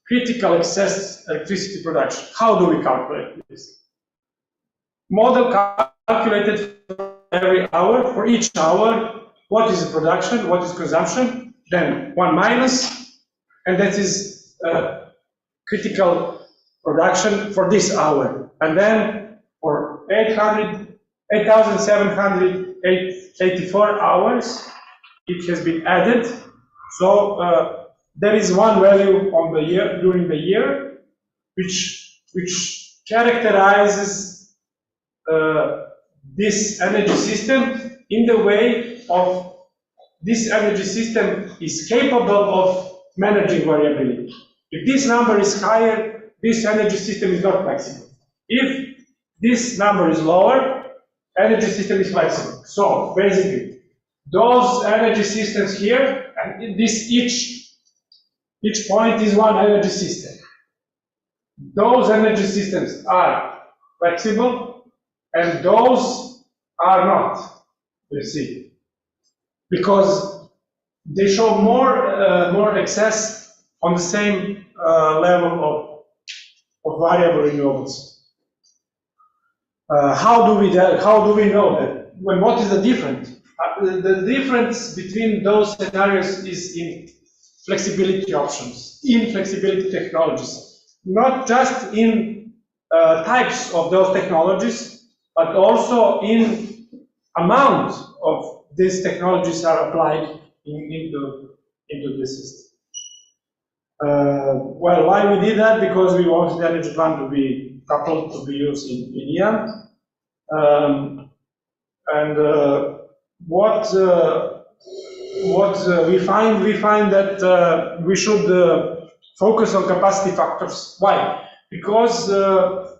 critical excess electricity production. How do we calculate this? Model calculated for every hour, for each hour, what is the production, what is consumption, then 1 minus, and that is critical production for this hour. And then for 8,784 hours, it has been added. So there is one value on the year, during the year, which characterizes this energy system in the way of this energy system is capable of managing variability. If this number is higher, this energy system is not flexible. If this number is lower, energy system is flexible. So basically, those energy systems here, and this each point is one energy system. Those energy systems are flexible, and those are not. You see, because they show more excess on the same level of variable renewables. How do we know that? What is the difference? The difference between those scenarios is in flexibility options, in flexibility technologies, not just in types of those technologies, but also in amount of these technologies are applied into the system. Well, why we did that? Because we wanted the energy plant to be coupled, to be used in EAM. What we find that we should focus on capacity factors. Why? Because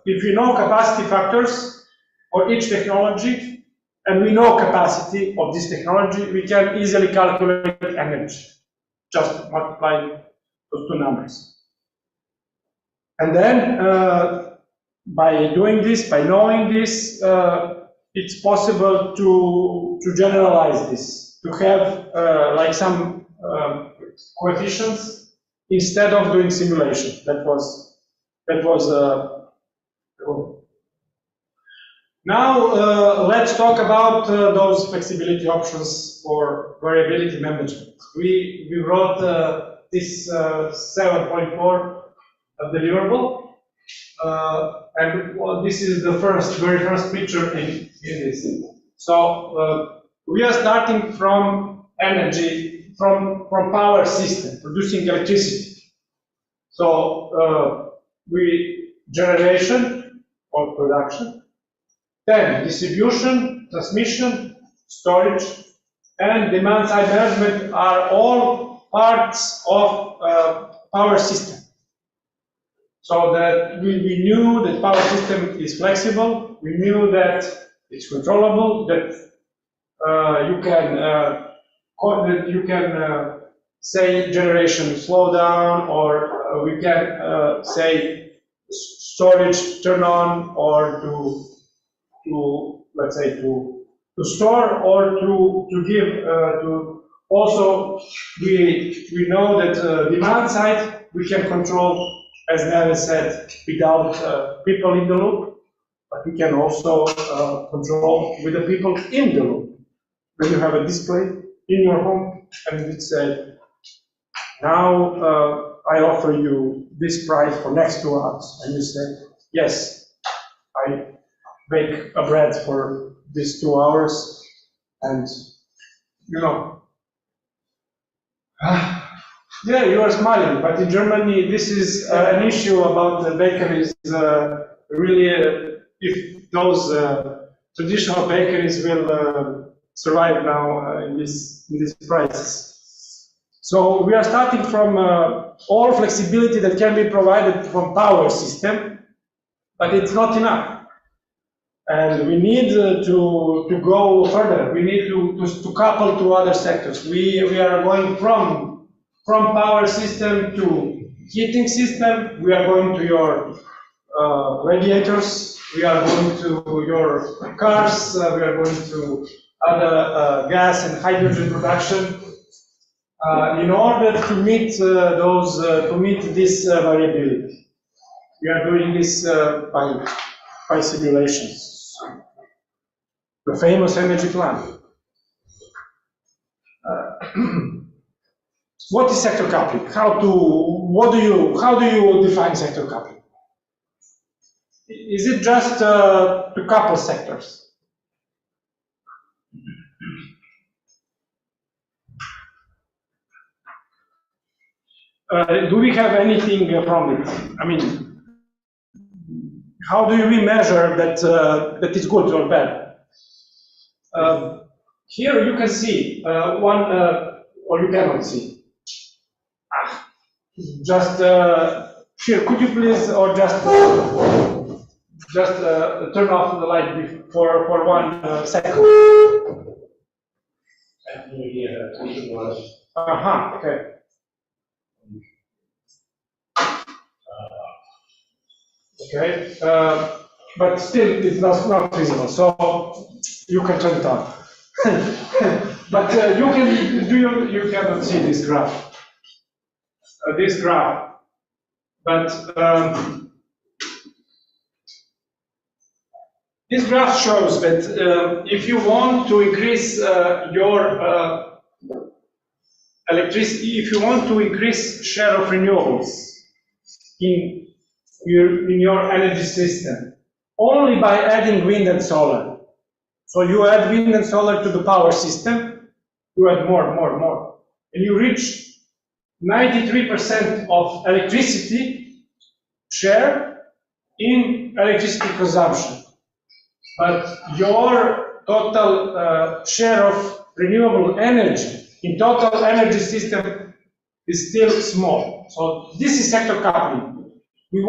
if we know capacity factors for each technology, and we know capacity of this technology, we can easily calculate energy, just multiplying those two numbers. And then, by doing this, by knowing this, it's possible to generalize this, to have like some coefficients instead of doing simulation. That was Now let's talk about those flexibility options for variability management. We wrote this 7.4 deliverable, and well, this is the very first picture in this. So we are starting from energy, from power system, producing electricity. So generation or production, then distribution, transmission, storage, and demand side management are all parts of power system. So that we knew that power system is flexible, we knew that it's controllable, that you can say generation slow down, or we can say storage turn on, or to let's say to store, or to give to also we know that demand side we can control, as Nele said, without people in the loop, but we can also control with the people in the loop. When you have a display in your home and it said, now I offer you this price for next 2 hours, and you say, yes, I bake a bread for these 2 hours, and you know, yeah, you are smiling, but in Germany this is an issue about the bakeries. Really, if those traditional bakeries will survive now in these prices. So we are starting from all flexibility that can be provided from power system, but it's not enough. And we need to go further. We need to couple to other sectors. We are going from power system to heating system. We are going to your radiators. We are going to your cars. We are going to other gas and hydrogen production. In order to meet this variability, we are doing this by simulations. The famous energy plan. What is sector coupling? How do you define sector coupling? Is it just to couple sectors? Do we have anything from it? I mean, how do we measure that it's good or bad? Here you can see one, or you cannot see. Just here, could you please, or just turn off the light for 1 second? Okay. Okay, but still it's not visible, so you can turn it on. But you cannot see this graph. But this graph shows that if you want to increase your electricity, if you want to increase share of renewables in your energy system, only by adding wind and solar. So you add wind and solar to the power system, you add more, and you reach 93% of electricity share in electricity consumption. But your total share of renewable energy in total energy system is still small. So this is sector coupling. We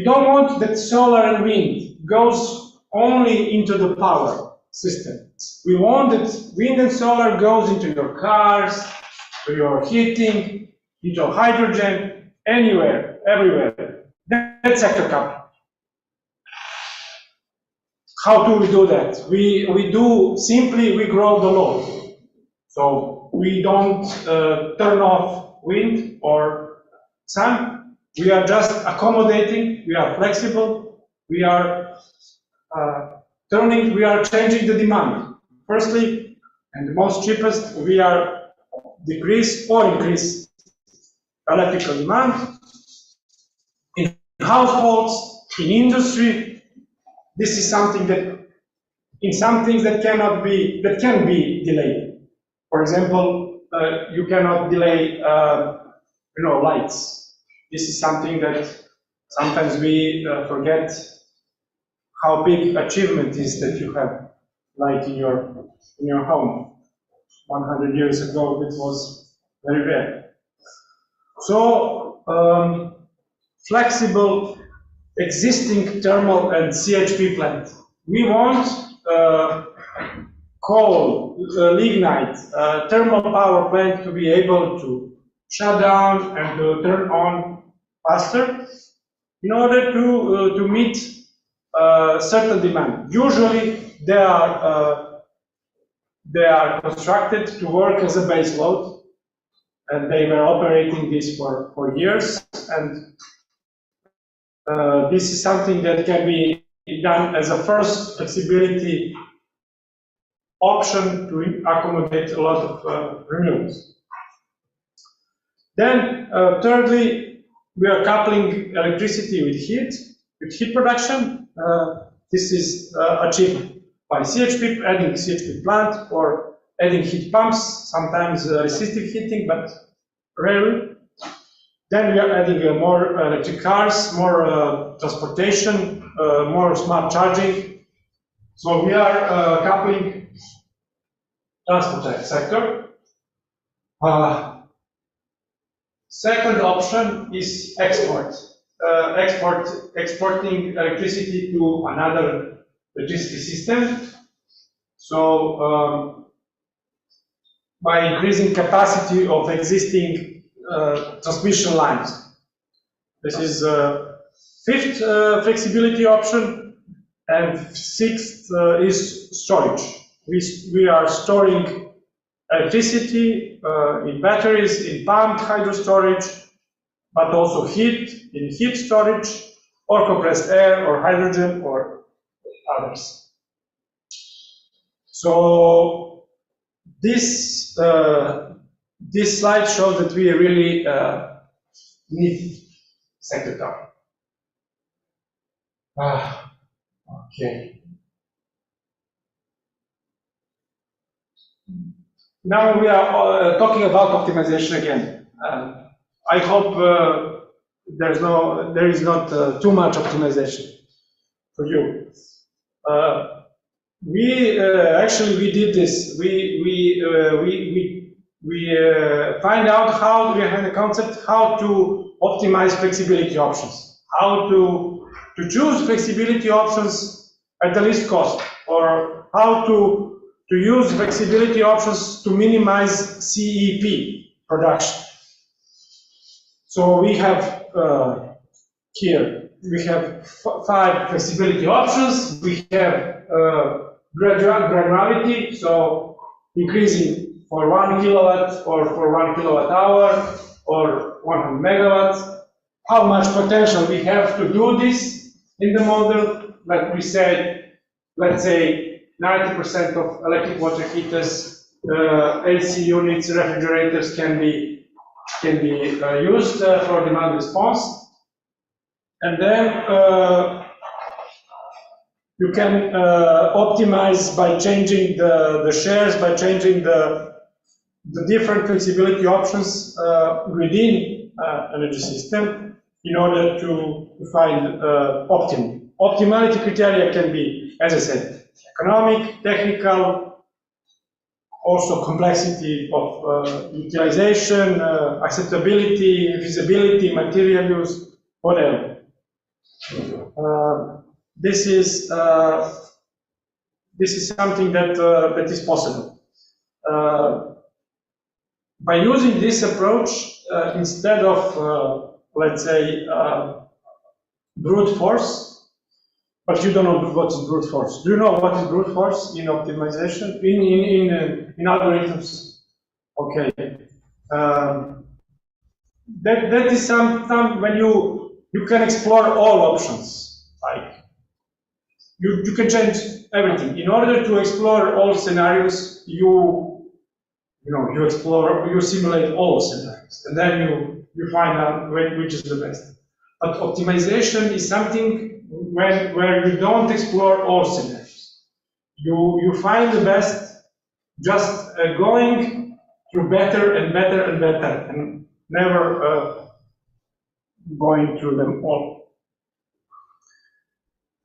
don't want that solar and wind goes only into the power system. We want that wind and solar goes into your cars, to your heating, into hydrogen, anywhere, everywhere. That's sector coupling. How do we do that? We grow the load. So we don't turn off wind or sun. We are just accommodating, we are flexible, we are we are changing the demand. Firstly, and the most cheapest, we are decrease or increase electrical demand in households, in industry. This is something that, in some things that can be delayed. For example, you cannot delay, lights. This is something that sometimes we forget how big achievement is that you have light in your home. 100 years ago, it was very rare. So, flexible existing thermal and CHP plant. We want coal, lignite, thermal power plant to be able to shut down and to turn on faster in order to meet certain demand. Usually they are constructed to work as a base load, and they were operating this for years, and this is something that can be done as a first flexibility option to accommodate a lot of renewables. Then, thirdly, we are coupling electricity with heat production. This is achieved by adding CHP plant or adding heat pumps, sometimes resistive heating, but rarely. Then we are adding more electric cars, more transportation, more smart charging. So we are coupling transport sector. Second option is export. Exporting electricity to another electricity system. So by increasing capacity of existing transmission lines. This is fifth flexibility option, and sixth is storage. We are storing electricity in batteries, in pumped hydro storage, but also heat in heat storage, or compressed air, or hydrogen, or others. So this slide shows that we really need sector down. Okay. Now we are talking about optimization again. I hope there is not too much optimization for you. We did this. We find out how we have the concept how to optimize flexibility options, how to choose flexibility options at the least cost, or how to use flexibility options to minimize CEP production. So we have here, we have 5 flexibility options. We have graduality, so increasing for 1 kilowatt or for 1 kilowatt hour or 100 megawatts. How much potential we have to do this in the model? Like we said, let's say 90% of electric water heaters, AC units, refrigerators can be used for demand response. And then you can optimize by changing the shares, by changing the different flexibility options within energy system in order to find optimum. Optimality criteria can be, as I said, economic, technical, also complexity of utilization, acceptability, feasibility, material use, whatever. This is something that is possible. By using this approach, instead of let's say brute force, but you don't know what is brute force. Do you know what is brute force in optimization, in algorithms? Okay. That is some when you can explore all options. Like you can change everything. In order to explore all scenarios, you simulate all scenarios, and then you find out which is the best. But optimization is something where you don't explore all scenarios. You find the best just going through better and better and better, and never going through them all.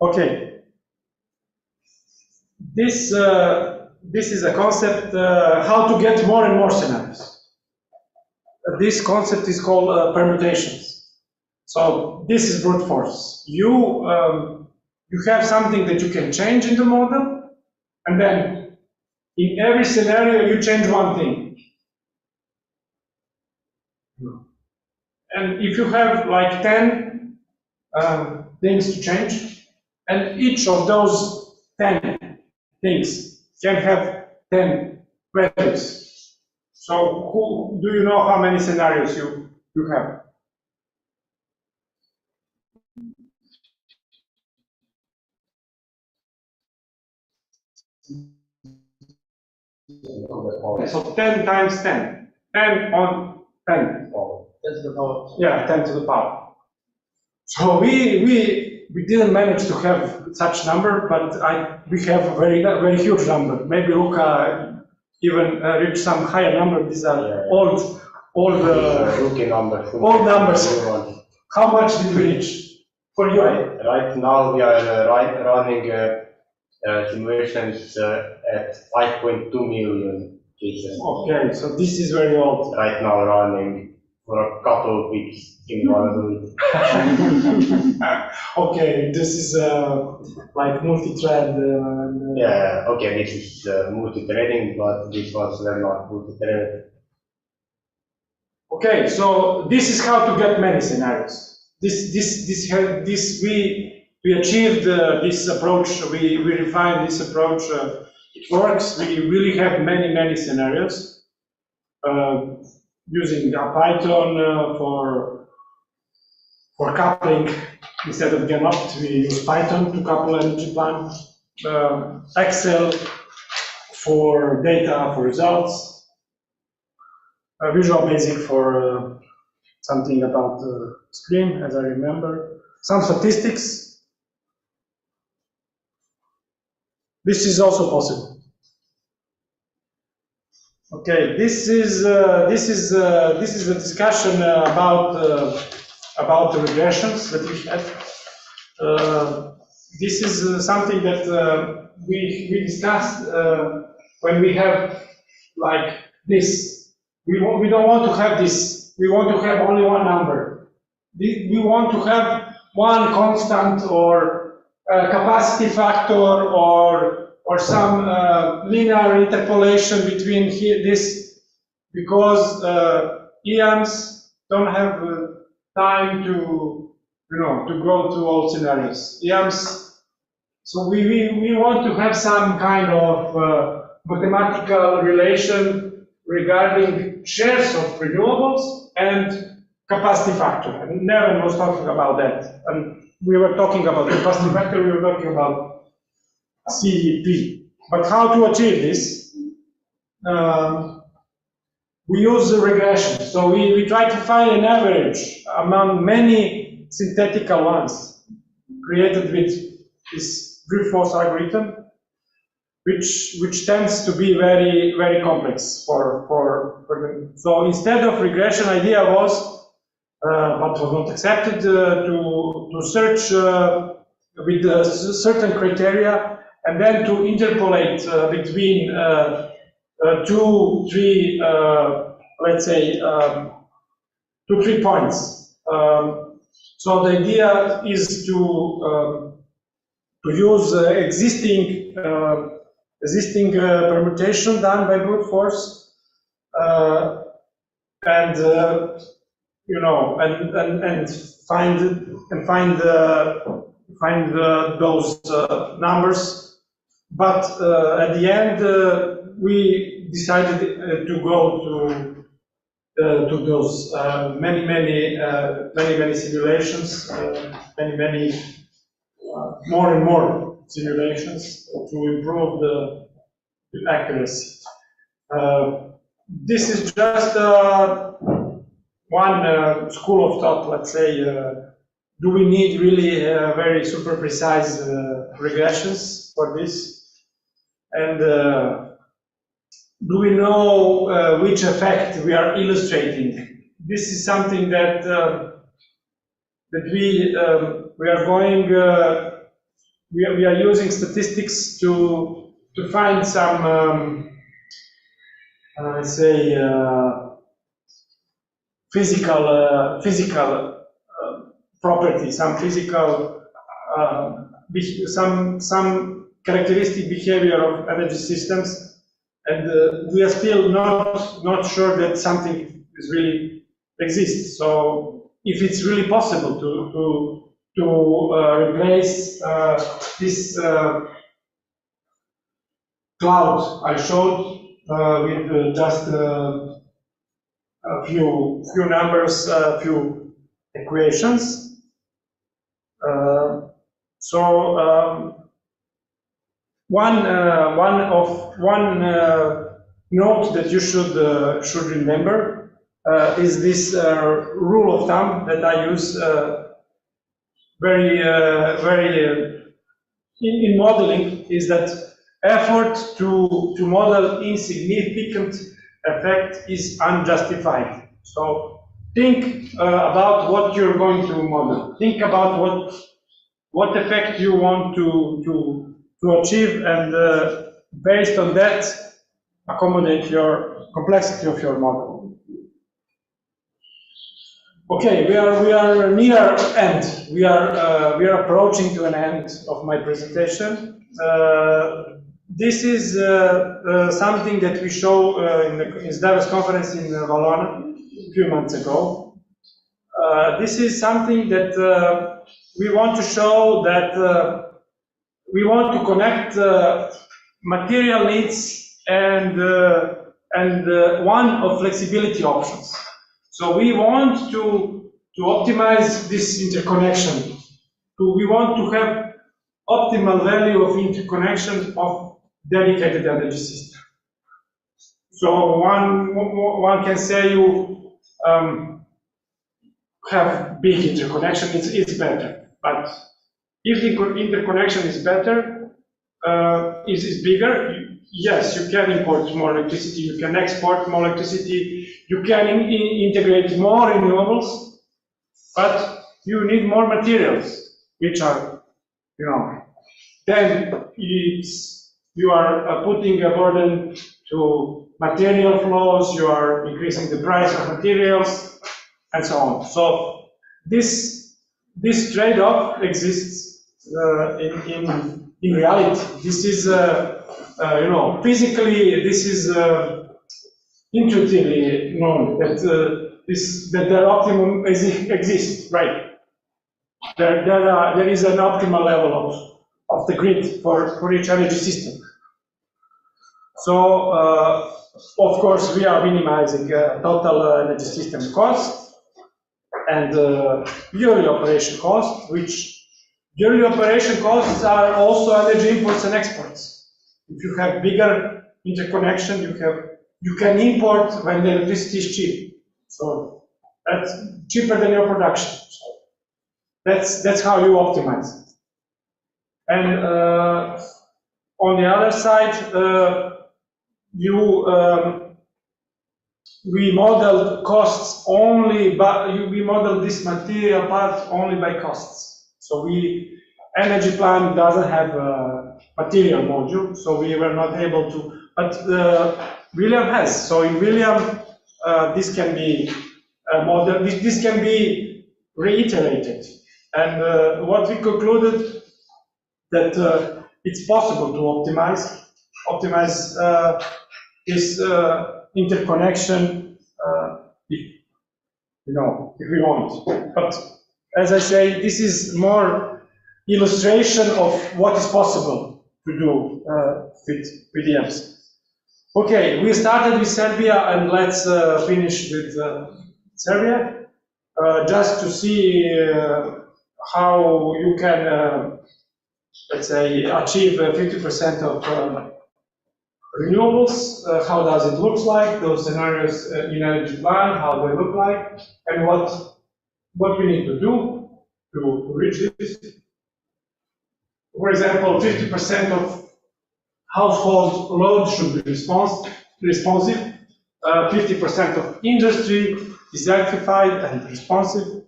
Okay. This is a concept, how to get more and more scenarios. This concept is called permutations. So this is brute force. You have something that you can change in the model, and then in every scenario you change one thing. And if you have like 10 things to change, and each of those 10 things can have 10 values. So do you know how many scenarios you have? So 10 times 10. 10 on 10. 10 to the power. Yeah, 10 to the power. So we didn't manage to have such number, but we have a very huge number. Maybe Luca even reached some higher number. These are old rookie numbers. Old numbers. How much did we reach for you? Right now we are running simulations at 5.2 million cases. Okay, so this is very old. Right now running for a couple of weeks in one of the Okay, this is like multi-thread. Yeah, okay, this is multi-threading, but this was not multi-threaded. Okay, so this is how to get many scenarios. We achieved this approach. We refined this approach. It works. We really have many scenarios using Python for coupling instead of genopt. We use Python to couple energy plan. Excel for data for results. Visual Basic for something about screen, as I remember. Some statistics. This is also possible. Okay, this is a discussion about the regressions that we had. This is something that we discussed when we have like this. We don't want to have this. We want to have only one number. We want to have one constant or capacity factor or some linear interpolation between this, because EMs don't have time to go through all scenarios. EMs, so we want to have some kind of mathematical relation regarding shares of renewables and capacity factor. And Neven was talking about that. And we were talking about capacity factor, we were talking about CEP. But how to achieve this? We use the regression. So we try to find an average among many synthetical ones created with this brute force algorithm, which tends to be very complex so instead of regression, idea was, but was not accepted, to search with certain criteria and then to interpolate between 2, 3, let's say 2, 3 points. So the idea is to use existing permutation done by brute force, and find those numbers. But at the end, we decided to go to those many simulations, more and more simulations to improve the accuracy. This is just one school of thought, let's say. Do we need really very super precise regressions for this? And do we know which effect we are illustrating? This is something that we are going. We are using statistics to find some let's say physical property, some physical some characteristic behavior of energy systems, and we are still not sure that something is really exists. So if it's really possible to replace this cloud I showed with just a few numbers, a few equations. One note that you should remember is this rule of thumb that I use in modeling, is that effort to model insignificant effect is unjustified. So think about what you're going to model. Think about what effect you want to achieve, and based on that, accommodate your complexity of your model. Okay, we are near end. We are approaching to an end of my presentation. This is something that we show in the Davos conference in Valona a few months ago. This is something that we want to show, that we want to connect material needs and one of flexibility options. So we want to optimize this interconnection. We want to have optimal value of interconnection of dedicated energy system. So one can say you have big interconnection, it's better. But if the interconnection is better, is bigger, yes, you can import more electricity, you can export more electricity, you can integrate more renewables, but you need more materials, which are, then you are putting a burden to material flows, you are increasing the price of materials, and so on. So this trade-off exists in reality. This is physically, this is intuitively known that their optimum exists, right? There is an optimal level of the grid for each energy system. So, of course, we are minimizing total energy system cost and yearly operation cost, which yearly operation costs are also energy imports and exports. If you have bigger interconnection, you can import when the electricity is cheap. So that's cheaper than your production. So that's how you optimize it. And on the other side, we modeled costs only, but we modeled this material part only by costs. So energy plan doesn't have a material module, so we were not able to, but William has. So in William, this can be modeled, this can be reiterated. And what we concluded, that it's possible to optimize this interconnection if we want. But as I say, this is more illustration of what is possible to do with EMs. Okay, we started with Serbia, and let's finish with Serbia, just to see how you can let's say, achieve 50% of renewables. How does it look like? Those scenarios in energy plan, how they look like, and what we need to do to reach this. For example, 50% of household load should be responsive. 50% of industry is electrified and responsive.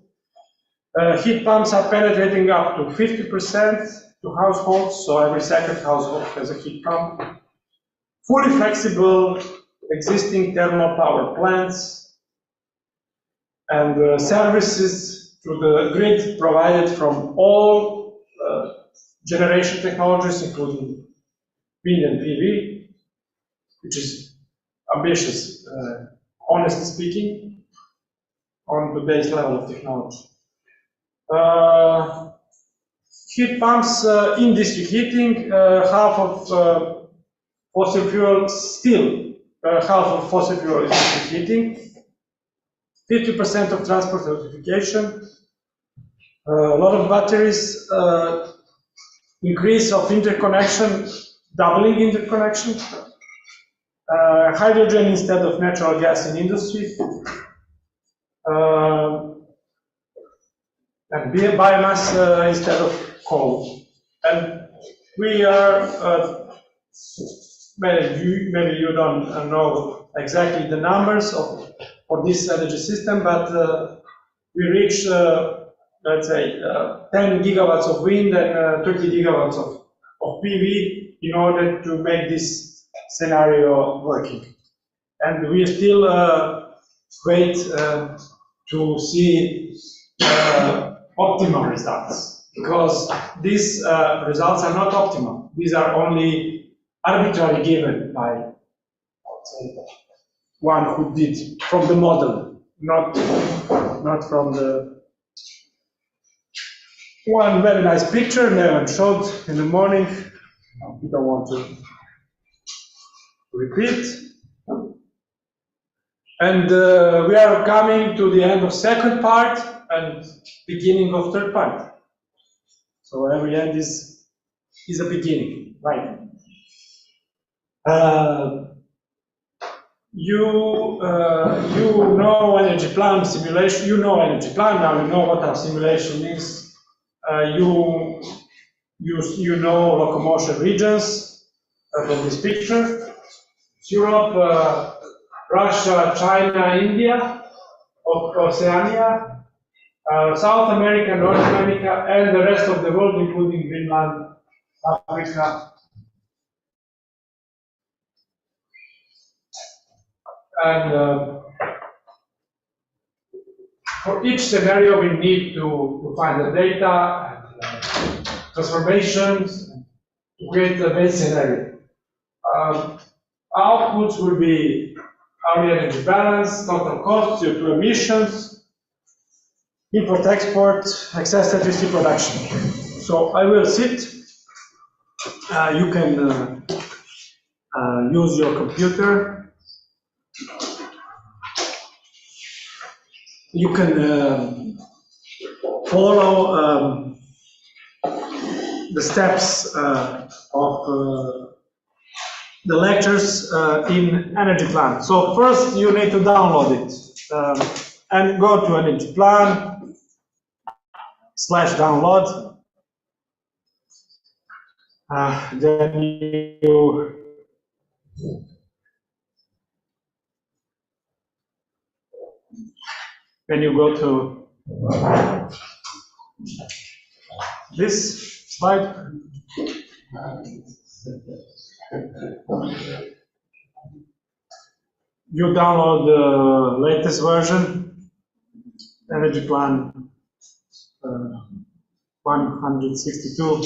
Heat pumps are penetrating up to 50% to households, so every second household has a heat pump. Fully flexible existing thermal power plants and services to the grid provided from all generation technologies, including wind and PV, which is ambitious, honestly speaking, on today's level of technology. Heat pumps in district heating, half of fossil fuel, still half of fossil fuel is district heating, 50% of transport electrification, a lot of batteries, increase of interconnection, doubling interconnection, hydrogen instead of natural gas in industry, and biomass instead of coal. And we are, maybe you don't know exactly the numbers for this energy system, but we reach, let's say, 10 gigawatts of wind and 30 gigawatts of PV in order to make this scenario working. And we still wait to see optimal results, because these results are not optimal. These are only arbitrarily given by one who did from the model, not from the one very nice picture Neven showed in the morning. We don't want to repeat. And we are coming to the end of second part and beginning of third part. So every end is a beginning, right? You know energy plan simulation. You know energy plan. Now you know what our simulation is. You know locomotion regions from this picture. It's Europe, Russia, China, India, Oceania, South America, North America, and the rest of the world, including Greenland, Africa. And for each scenario, we need to find the data and transformations to create the base scenario. Outputs will be hourly energy balance, total cost, CO2 emissions, import-export, excess electricity production. So I will sit. You can use your computer. You can follow the steps of the lectures in Energy Plan. So first you need to download it and go to Energy Plan /download. Then you go to this slide. You download the latest version, Energy Plan 162.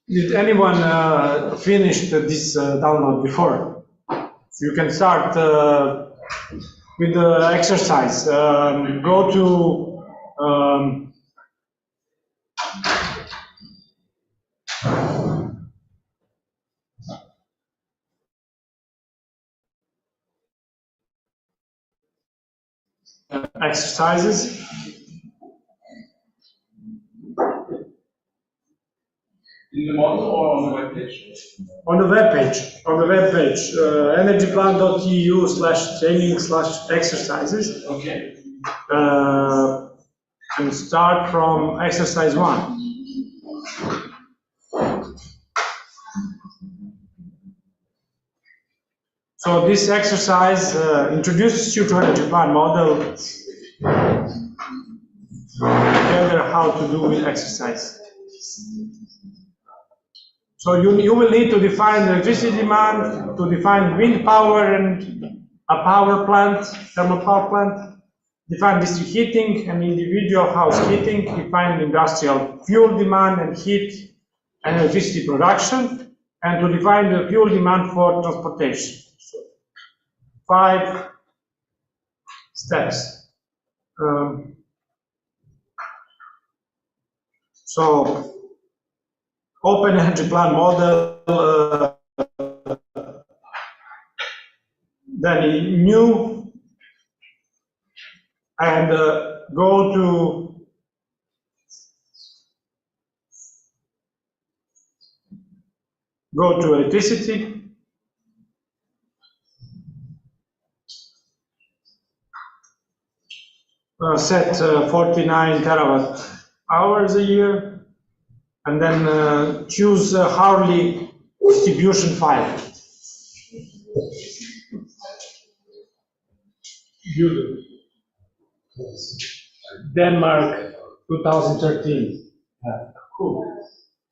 Did anyone finish this download before? You can start with the exercise. Go to exercises. In the model or on the web page? On the web page. On the web page. energyplan.eu/training/exercises. Okay. And start from exercise 1. So this exercise introduces you to energy plan model, together how to do with exercise. So you will need to define the electricity demand, to define wind power and a power plant, thermal power plant, define district heating and individual house heating, define industrial fuel demand and heat and electricity production, and to define the fuel demand for transportation. So 5 steps. So open energy plan model, then in new, and go to electricity. Set 49 terawatt hours a year, and then choose hourly distribution file. Beautiful. Denmark, 2013. Cool.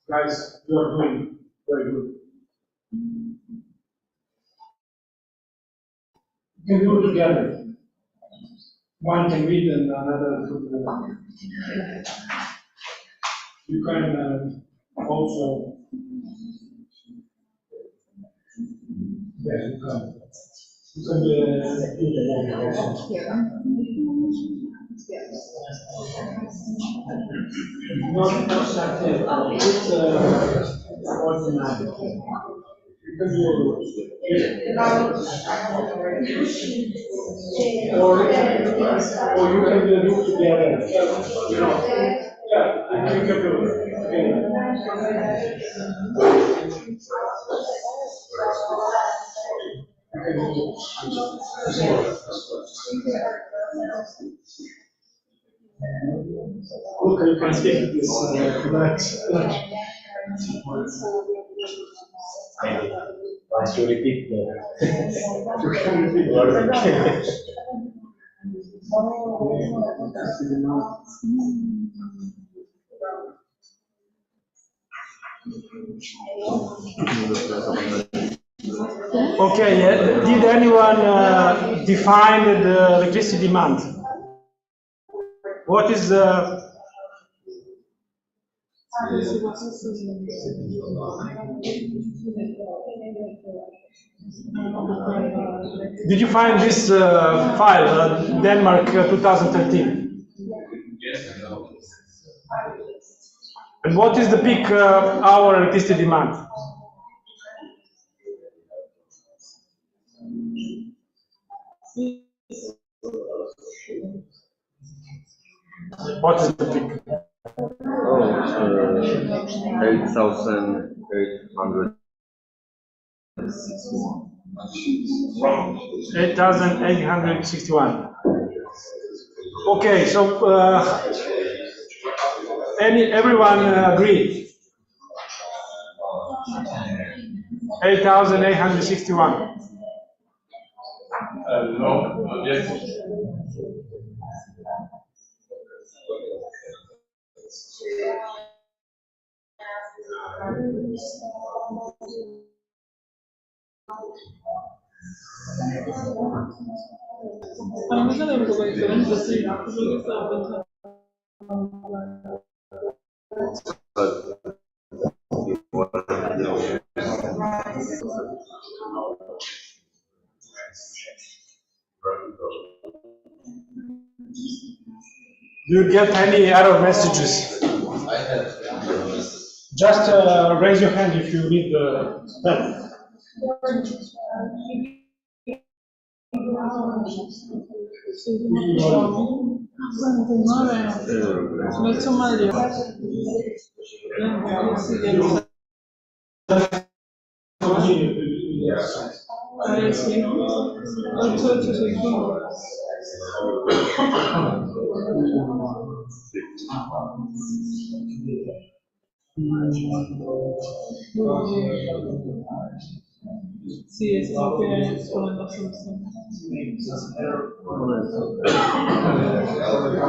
Guys, you are doing very good. You can do it together. One can read and another to the other. You can also. Yes, you can. You can do it also. Not active. It's 49. You can do or you can do it together. You know, yeah, you can do it. Look, you can speak this Once you repeat the Okay, did anyone define the electricity demand? What is the Did you find this file, Denmark 2013? Yes. And what is the peak hour electricity demand? What is the peak? 8,861. Okay, so everyone agree? 8,861. No, yes. Do you get any error messages? Just raise your hand if you need the help. Sí, es lo que con la solución. Ahora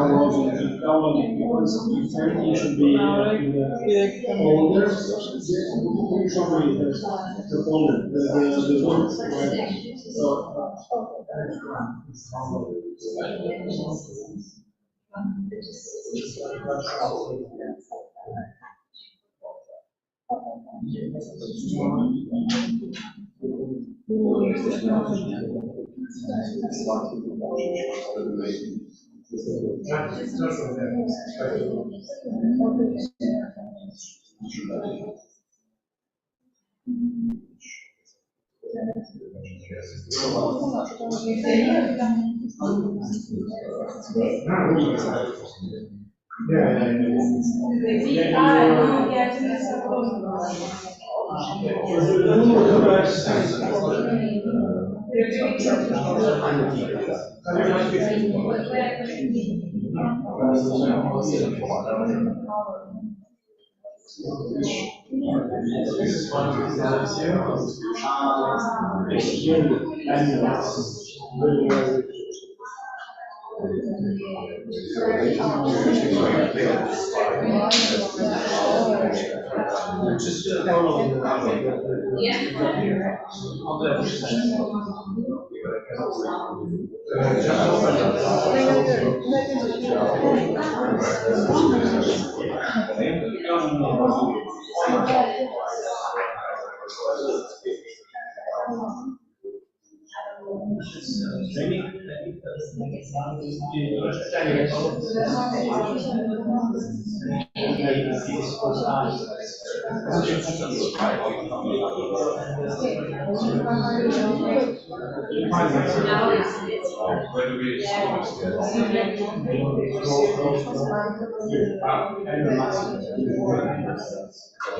Where do we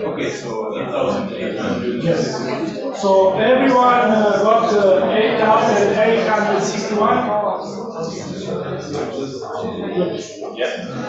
Okay, so 8,800. Yes. So everyone got 8,861. Yeah.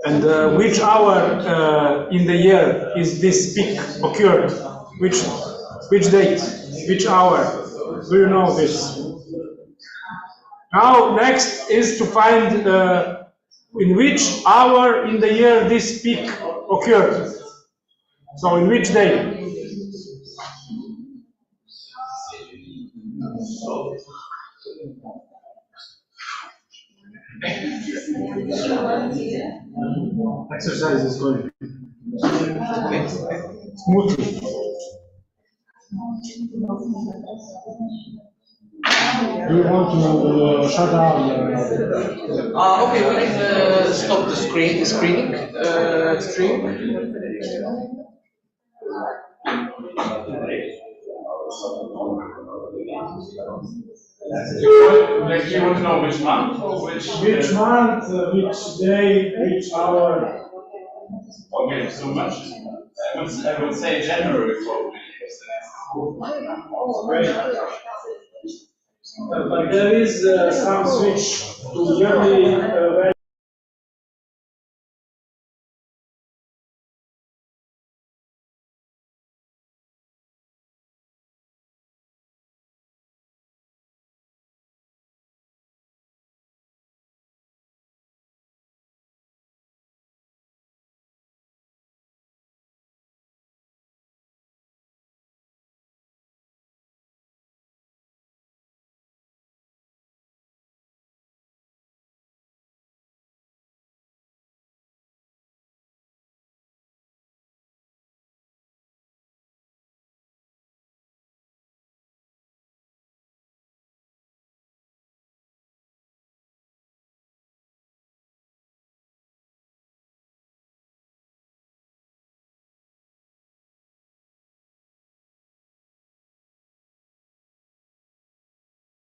And which hour in the year is this peak occurred? Which date? Which hour? Do you know this? Now, next is to find in which hour in the year this peak occurred. So, in which day? Exercise is going smoothly. Do you want to shut down? Okay, we can stop the screening stream. Like, you want to know which month or which month, which day, which hour? Okay, so much. I would say January probably. But there is some switch to yearly